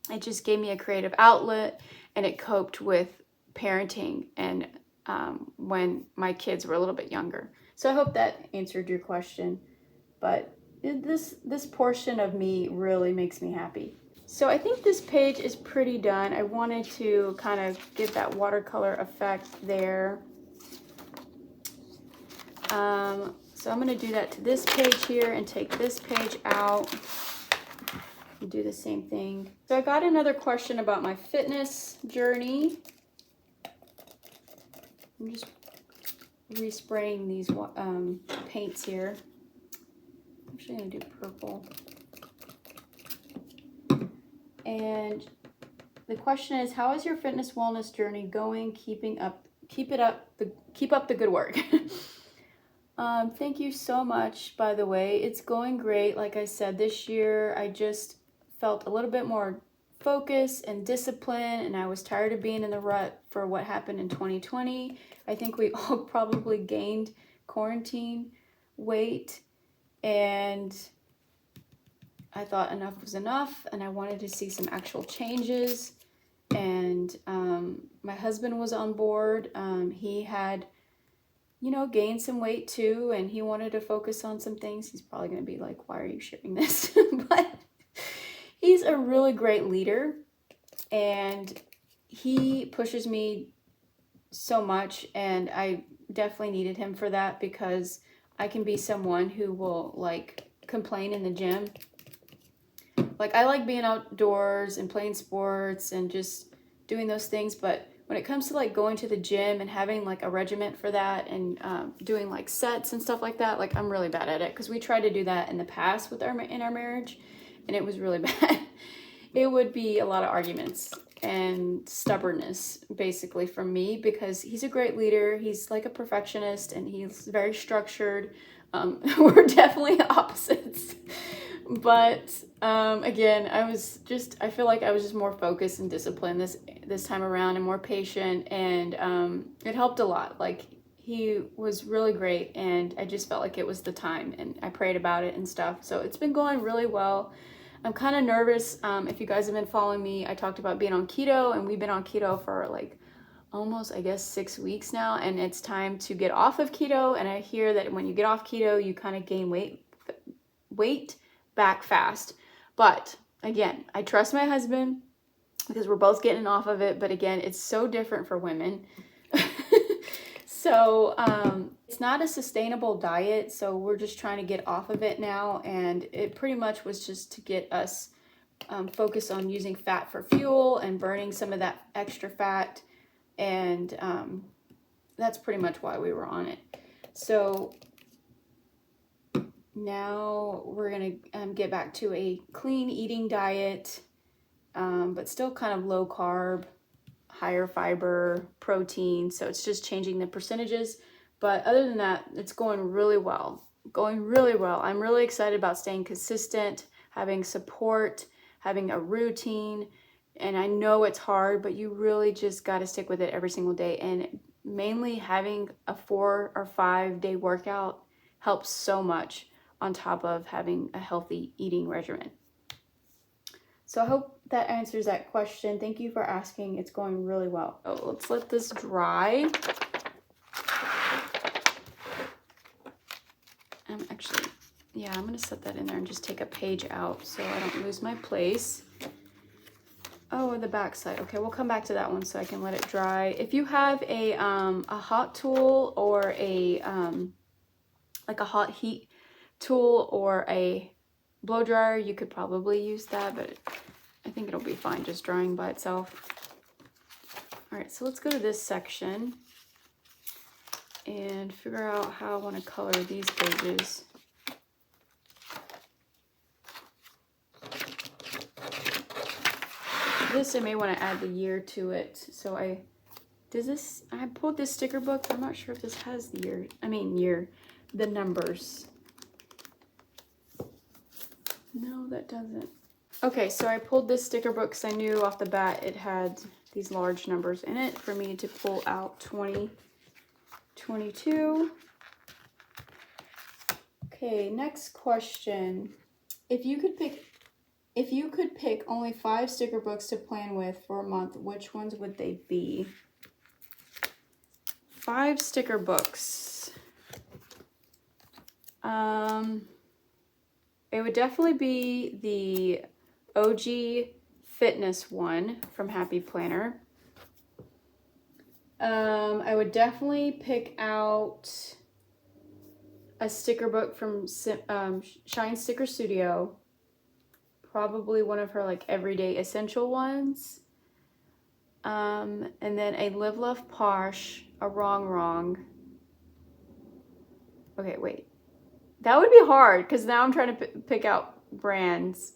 it just gave me a creative outlet, and it coped with parenting and when my kids were a little bit younger. So I hope that answered your question. But this portion of me really makes me happy. So I think this page is pretty done. I wanted to kind of give that watercolor effect there. So I'm going to do that to this page here and take this page out and do the same thing. So I got another question about my fitness journey. I'm just respraying these paints here. I'm actually going to do purple. And the question is, how is your fitness wellness journey going? Keep up the good work. Thank you so much, by the way. It's going great. Like I said, this year I just felt a little bit more focus and discipline, and I was tired of being in the rut for what happened in 2020. I think we all probably gained quarantine weight, and I thought enough was enough, and I wanted to see some actual changes. And my husband was on board. He had, you know, gained some weight too, and he wanted to focus on some things. He's probably going to be like, why are you sharing this? But he's a really great leader, and he pushes me so much, and I definitely needed him for that, because I can be someone who will like complain in the gym. Like, I like being outdoors and playing sports and just doing those things, but when it comes to like going to the gym and having like a regiment for that, and doing like sets and stuff like that, like I'm really bad at it, because we tried to do that in the past in our marriage, and it was really bad. It would be a lot of arguments and stubbornness basically from me, because he's a great leader. He's like a perfectionist, and he's very structured. We're definitely opposites. But again, I feel like I was just more focused and disciplined this time around, and more patient, and it helped a lot. Like, he was really great, and I just felt like it was the time, and I prayed about it and stuff. So it's been going really well. I'm kind of nervous. If you guys have been following me, I talked about being on keto, and we've been on keto for like almost, I guess, 6 weeks now, and it's time to get off of keto. And I hear that when you get off keto, you kind of gain weight back fast. But again, I trust my husband, because we're both getting off of it. But again, it's so different for women. So it's not a sustainable diet, so we're just trying to get off of it now. And it pretty much was just to get us focused on using fat for fuel and burning some of that extra fat. And that's pretty much why we were on it. So now we're going to get back to a clean eating diet, but still kind of low carb, higher fiber, protein. So it's just changing the percentages. But other than that, it's going really well. I'm really excited about staying consistent, having support, having a routine. And I know it's hard, but you really just got to stick with it every single day. And mainly having a 4 or 5 day workout helps so much, on top of having a healthy eating regimen. So I hope that answers that question. Thank you for asking. It's going really well. So let's let this dry. I'm gonna set that in there and just take a page out so I don't lose my place. Oh, the back side. Okay, we'll come back to that one so I can let it dry. If you have a hot tool or a like a hot heat tool or a blow dryer, you could probably use that, but I think it'll be fine just drying by itself. All right, so let's go to this section and figure out how I want to color these pages. This, I may want to add the year to it. So I pulled this sticker book. I'm not sure if this has the the numbers. No, that doesn't. Okay, so I pulled this sticker book because I knew off the bat it had these large numbers in it for me to pull out 2022. Okay, next question. If you could pick only 5 sticker books to plan with for a month, which ones would they be? 5 sticker books. It would definitely be the OG fitness one from Happy Planner. I would definitely pick out a sticker book from Shine Sticker Studio. Probably one of her like everyday essential ones. And then a Live Love Posh, a Wrong. Okay, wait. That would be hard because now I'm trying to pick out brands.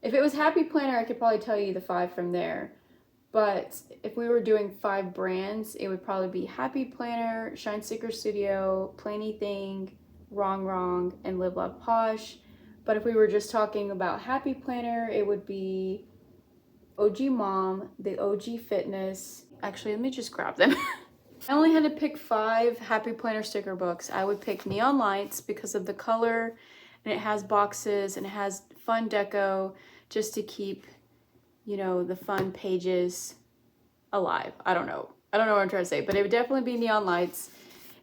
If it was Happy Planner, I could probably tell you the 5 from there. But if we were doing 5 brands, it would probably be Happy Planner, Shine Sticker Studio, Plainy Thing, Wrong, and Live Love Posh. But if we were just talking about Happy Planner, it would be OG Mom, the OG Fitness. Actually, let me just grab them. I only had to pick 5 Happy Planner sticker books. I would pick Neon Lights because of the color, and it has boxes, and it has fun deco just to keep, you know, the fun pages alive. I don't know what I'm trying to say, but it would definitely be Neon Lights.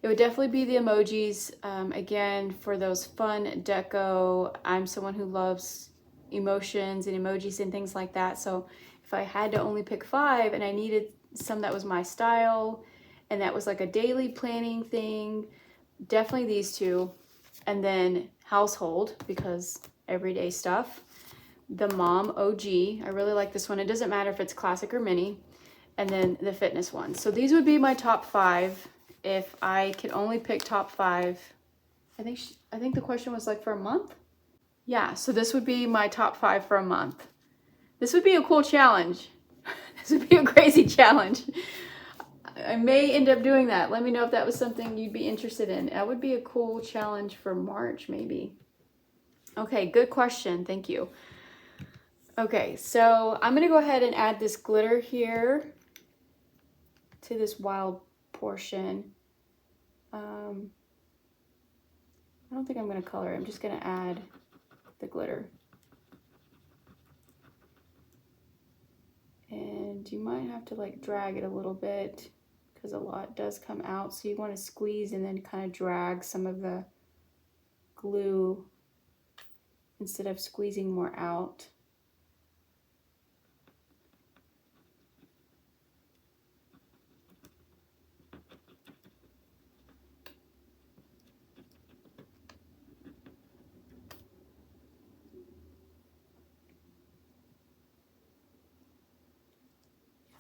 It would definitely be the emojis, again, for those fun deco. I'm someone who loves emotions and emojis and things like that. So if I had to only pick 5 and I needed some that was my style and that was like a daily planning thing, definitely these 2. And then household, because everyday stuff. The Mom OG, I really like this one. It doesn't matter if it's classic or mini. And then the fitness one. So these would be my top 5 if I could only pick top 5. I think the question was like for a month. Yeah, so this would be my top 5 for a month. This would be a cool challenge. This would be a crazy challenge. I may end up doing that. Let me know if that was something you'd be interested in. That would be a cool challenge for March, maybe. Okay, good question. Thank you. Okay, so I'm gonna go ahead and add this glitter here to this wild portion. I don't think I'm gonna color it. I'm just gonna add the glitter. And you might have to like drag it a little bit because a lot does come out. So you want to squeeze and then kind of drag some of the glue instead of squeezing more out.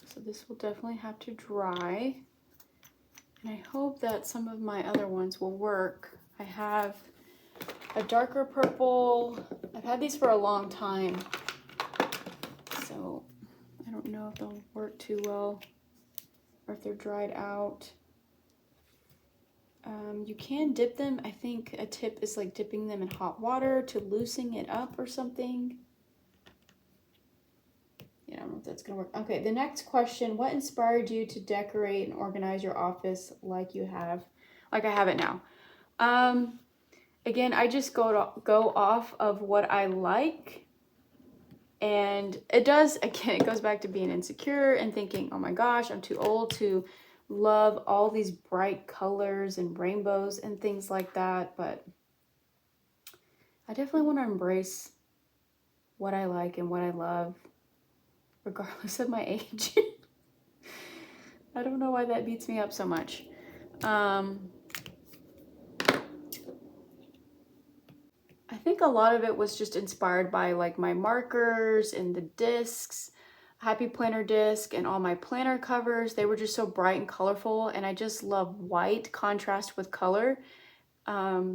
So this will definitely have to dry. And I hope that some of my other ones will work. I have a darker purple. I've had these for a long time, so I don't know if they'll work too well or if they're dried out. You can dip them. I think a tip is like dipping them in hot water to loosen it up or something. Yeah, I don't know if that's gonna work. Okay, the next question: what inspired you to decorate and organize your office like I have it now? Again, I just go off of what I like, And it does, again, it goes back to being insecure and thinking, oh my gosh, I'm too old to love all these bright colors and rainbows and things like that. But I definitely want to embrace what I like and what I love, regardless of my age. I don't know why that beats me up so much. I think a lot of it was just inspired by like my markers and the discs, Happy Planner disc, and all my planner covers. They were just so bright and colorful, and I just love white contrast with color. I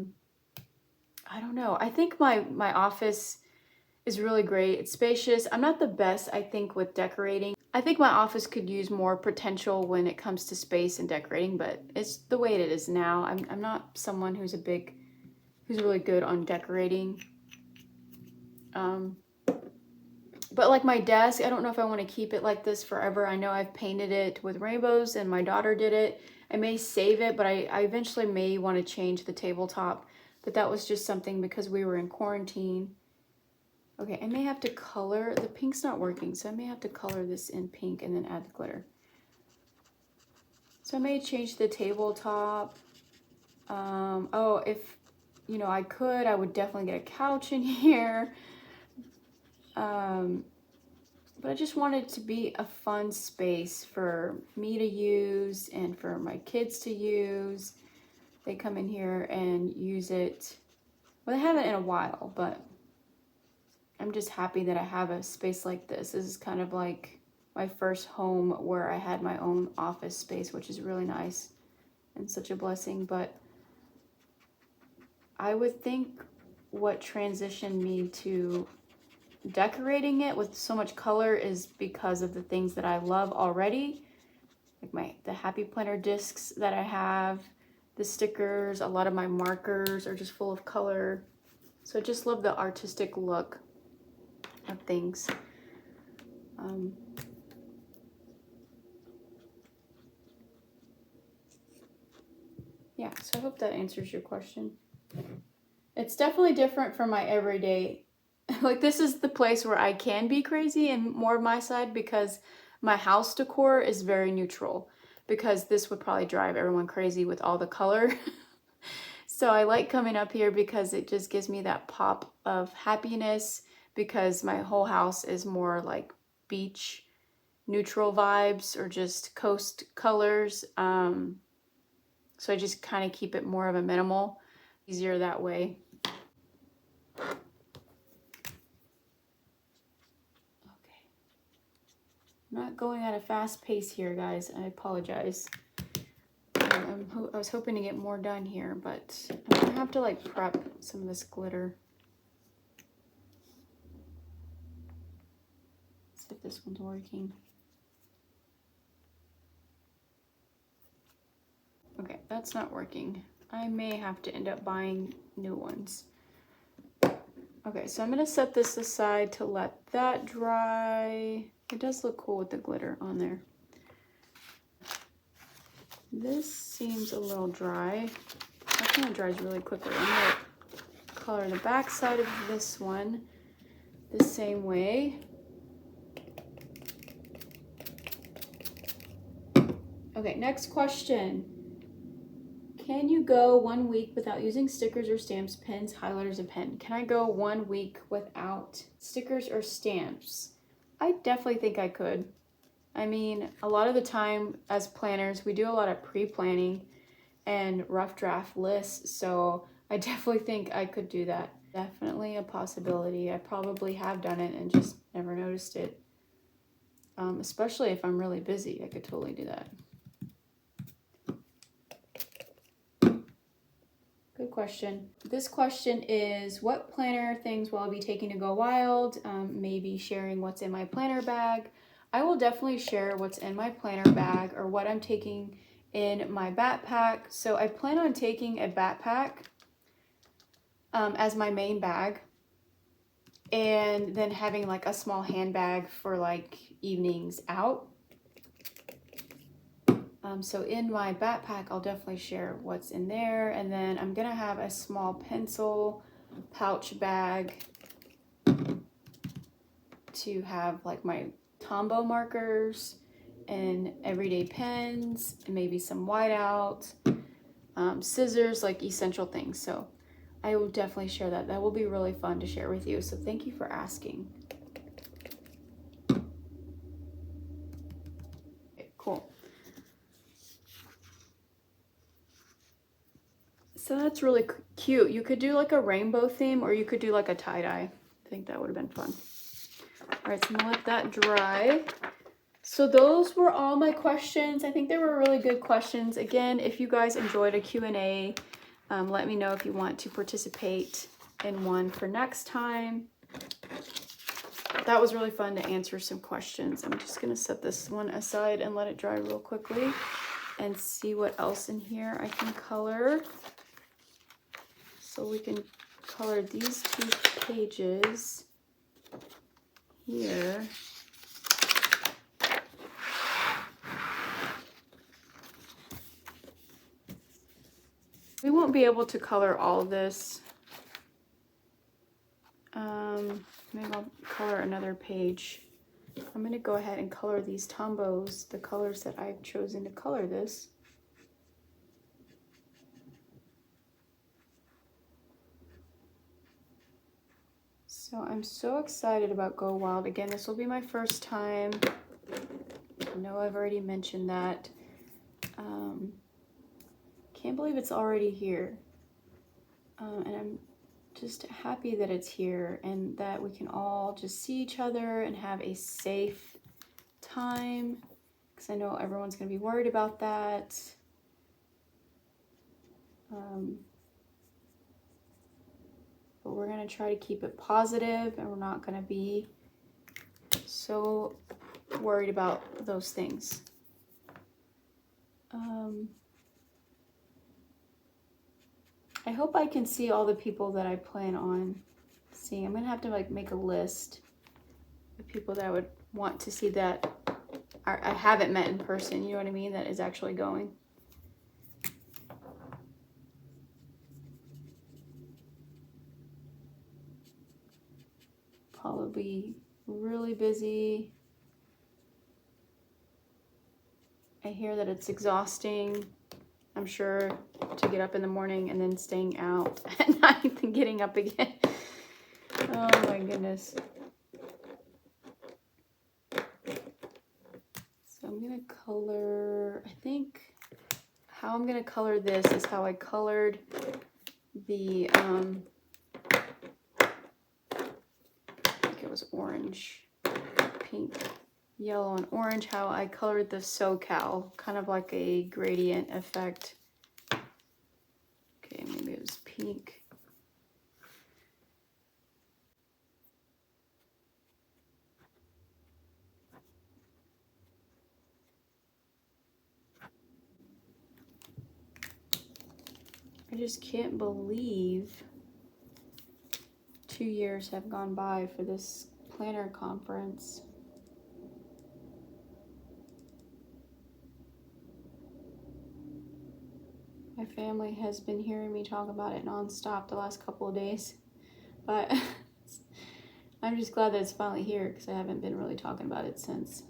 don't know. I think my office is really great. It's spacious. I'm not the best, I think, with decorating. I think my office could use more potential when it comes to space and decorating, but it's the way it is now. I'm not someone who's really good on decorating. But like my desk, I don't know if I want to keep it like this forever. I know I've painted it with rainbows and my daughter did it. I may save it, but I eventually may want to change the tabletop. But that was just something because we were in quarantine. Okay, I may have to color, the pink's not working, so I may have to color this in pink and then add the glitter. So I may change the tabletop. Oh, if, you know, I could, I would definitely get a couch in here. But I just wanted it to be a fun space for me to use and for my kids to use. They come in here and use it. Well, they haven't in a while, but I'm just happy that I have a space like this. This is kind of like my first home where I had my own office space, which is really nice and such a blessing. But I would think what transitioned me to decorating it with so much color is because of the things that I love already, like the Happy Planner discs that I have, the stickers. A lot of my markers are just full of color, so I just love the artistic look of things. Yeah, so I hope that answers your question. It's definitely different from my everyday. Like, this is the place where I can be crazy and more of my side, because my house decor is very neutral, because this would probably drive everyone crazy with all the color. So I like coming up here because it just gives me that pop of happiness, because my whole house is more like beach neutral vibes or just coast colors. So I just kind of keep it more of a minimal, easier that way. I'm not going at a fast pace here, guys. I apologize. I was hoping to get more done here, but I'm gonna have to like prep some of this glitter. Let's see if this one's working. Okay, that's not working. I may have to end up buying new ones. Okay, so I'm gonna set this aside to let that dry. It does look cool with the glitter on there. This seems a little dry. That kind of dries really quickly. I'm gonna color the back side of this one the same way. Okay, next question. Can you go 1 week without using stickers or stamps, pens, highlighters, and pen? Can I go 1 week without stickers or stamps? I definitely think I could. I mean, a lot of the time as planners, we do a lot of pre-planning and rough draft lists, so I definitely think I could do that. Definitely a possibility. I probably have done it and just never noticed it. Especially if I'm really busy, I could totally do that. Good question. This question is, what planner things will I be taking to go wild? Maybe sharing what's in my planner bag. I will definitely share what's in my planner bag or what I'm taking in my backpack. So I plan on taking a backpack as my main bag, and then having like a small handbag for like evenings out. So in my backpack, I'll definitely share what's in there. And then I'm gonna have a small pencil pouch bag to have like my Tombow markers and everyday pens and maybe some whiteout, scissors, like essential things. So I will definitely share that. That will be really fun to share with you. So thank you for asking. Okay, cool. So that's really cute. You could do like a rainbow theme, or you could do like a tie-dye. I think that would have been fun. All right, so I'm gonna let that dry. So those were all my questions. I think they were really good questions. Again, if you guys enjoyed a Q&A, let me know if you want to participate in one for next time. That was really fun to answer some questions. I'm just gonna set this one aside and let it dry real quickly and see what else in here I can color. So we can color these 2 pages here. We won't be able to color all of this. Maybe I'll color another page. I'm going to go ahead and color these Tombows, the colors that I've chosen to color this. So I'm so excited about Go Wild. Again, this will be my first time. I know I've already mentioned that. Can't believe it's already here. And I'm just happy that it's here and that we can all just see each other and have a safe time, because I know everyone's going to be worried about that. But we're going to try to keep it positive, and we're not going to be so worried about those things. I hope I can see all the people that I plan on seeing. I'm going to have to like make a list of people that I would want to see that I haven't met in person, you know what I mean, that is actually going. Probably really busy. I hear that it's exhausting, I'm sure, to get up in the morning and then staying out at night and getting up again. Oh my goodness. So I'm gonna color, I think how I'm gonna color this is how I colored the, I think it was orange, pink, yellow, and orange, how I colored the SoCal, kind of like a gradient effect. Okay, maybe it was pink. I just can't believe 2 years have gone by for this planner conference. My family has been hearing me talk about it nonstop the last couple of days, but I'm just glad that it's finally here, because I haven't been really talking about it since.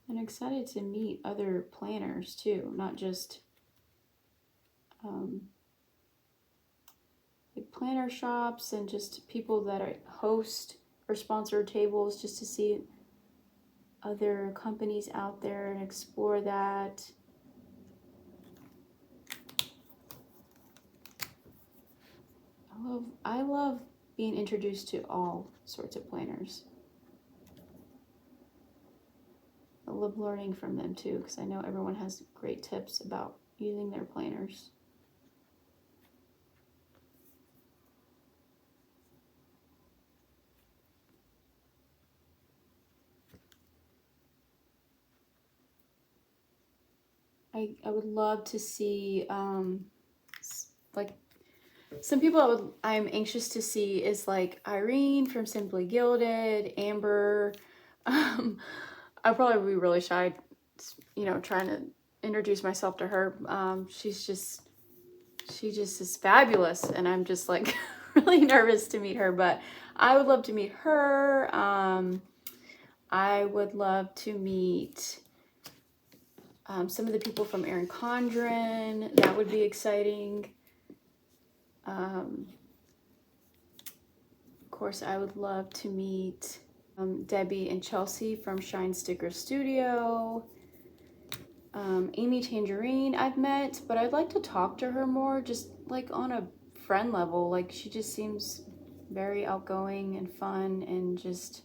I'm excited to meet other planners too, not just like planner shops and just people that host or sponsor tables, just to see other companies out there and explore that. I love being introduced to all sorts of planners. I love learning from them too, because I know everyone has great tips about using their planners. I would love to see, like, some people I'm anxious to see is like Irene from Simply Gilded, Amber. I'll probably be really shy, you know, trying to introduce myself to her. She's just she just is fabulous, and I'm just like really nervous to meet her, but I would love to meet her. I would love to meet some of the people from Erin Condren. That would be exciting. Of course, I would love to meet Debbie and Chelsea from Shine Sticker Studio. Amy Tangerine I've met, but I'd like to talk to her more, just like on a friend level. Like, she just seems very outgoing and fun, and just,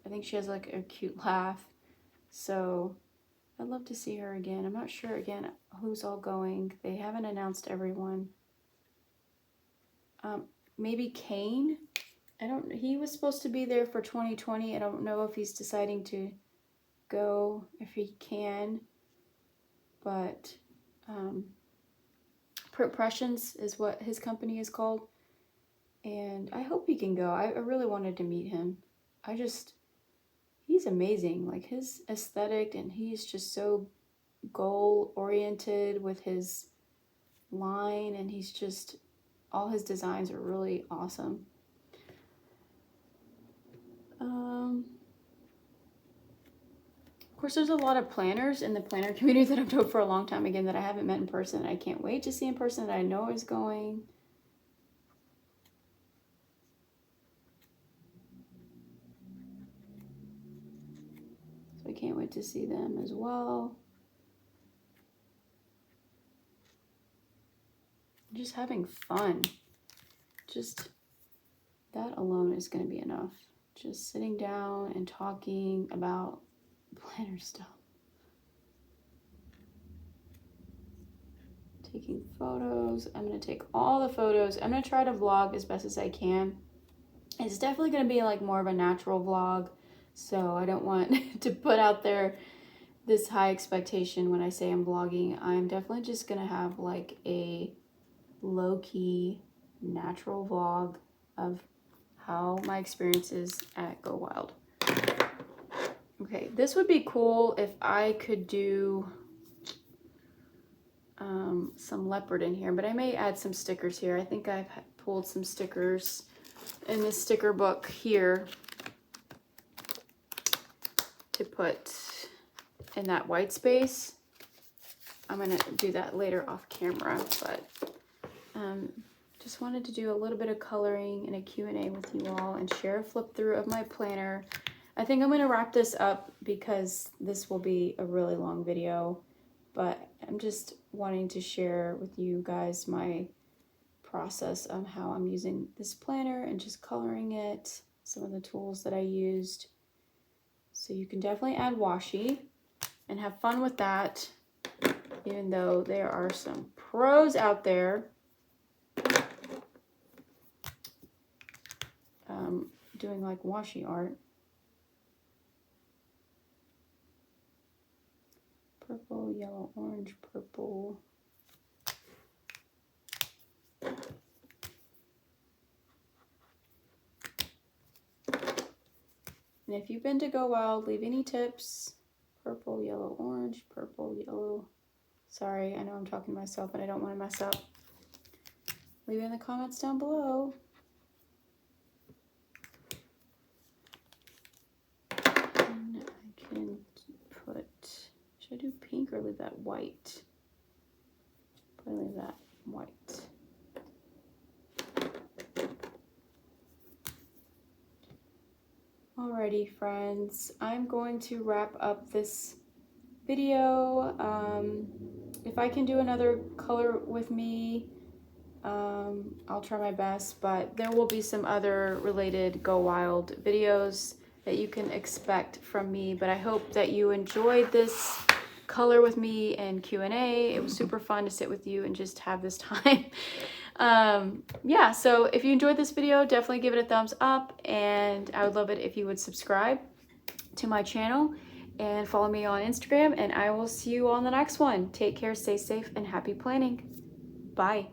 I think she has like a cute laugh. So I'd love to see her again. I'm not sure again who's all going. They haven't announced everyone. Maybe Kane. He was supposed to be there for 2020. I don't know if he's deciding to go, if he can. But Impressions is what his company is called. And I hope he can go. I really wanted to meet him. He's amazing. Like, his aesthetic, and he's just so goal oriented with his line, and he's just, all his designs are really awesome. Of course, there's a lot of planners in the planner community that I've known for a long time, again, that I haven't met in person. I can't wait to see in person, that I know is going. So I can't wait to see them as well. Just having fun. Just that alone is going to be enough. Just sitting down and talking about planner stuff. Taking photos. I'm going to take all the photos. I'm going to try to vlog as best as I can. It's definitely going to be like more of a natural vlog, so I don't want to put out there this high expectation when I say I'm vlogging. I'm definitely just going to have like a low-key natural vlog of how my experiences at Go Wild. Okay, this would be cool if I could do some leopard in here, but I may add some stickers here. I think I've pulled some stickers in this sticker book here to put in that white space. I'm gonna do that later off camera, but just wanted to do a little bit of coloring and a Q&A with you all and share a flip through of my planner. I think I'm gonna wrap this up because this will be a really long video, but I'm just wanting to share with you guys my process of how I'm using this planner and just coloring it, some of the tools that I used. So you can definitely add washi and have fun with that, even though there are some pros out there doing like washi art. Purple, yellow, orange, purple. And if you've been to Go Wild, leave any tips. Purple, yellow, orange, purple, yellow. Sorry, I know I'm talking to myself and I don't want to mess up. Leave it in the comments down below. And I can put, should I do pink or leave that white? Probably leave that white. Alrighty, friends, I'm going to wrap up this video. If I can do another color with me, I'll try my best, but there will be some other related Go Wild videos that you can expect from me. But I hope that you enjoyed this color with me and Q&A. It was super fun to sit with you and just have this time. Yeah, so if you enjoyed this video, definitely give it a thumbs up, and I would love it if you would subscribe to my channel and follow me on Instagram, and I will see you on the next one. Take care, stay safe, and happy planning. Bye.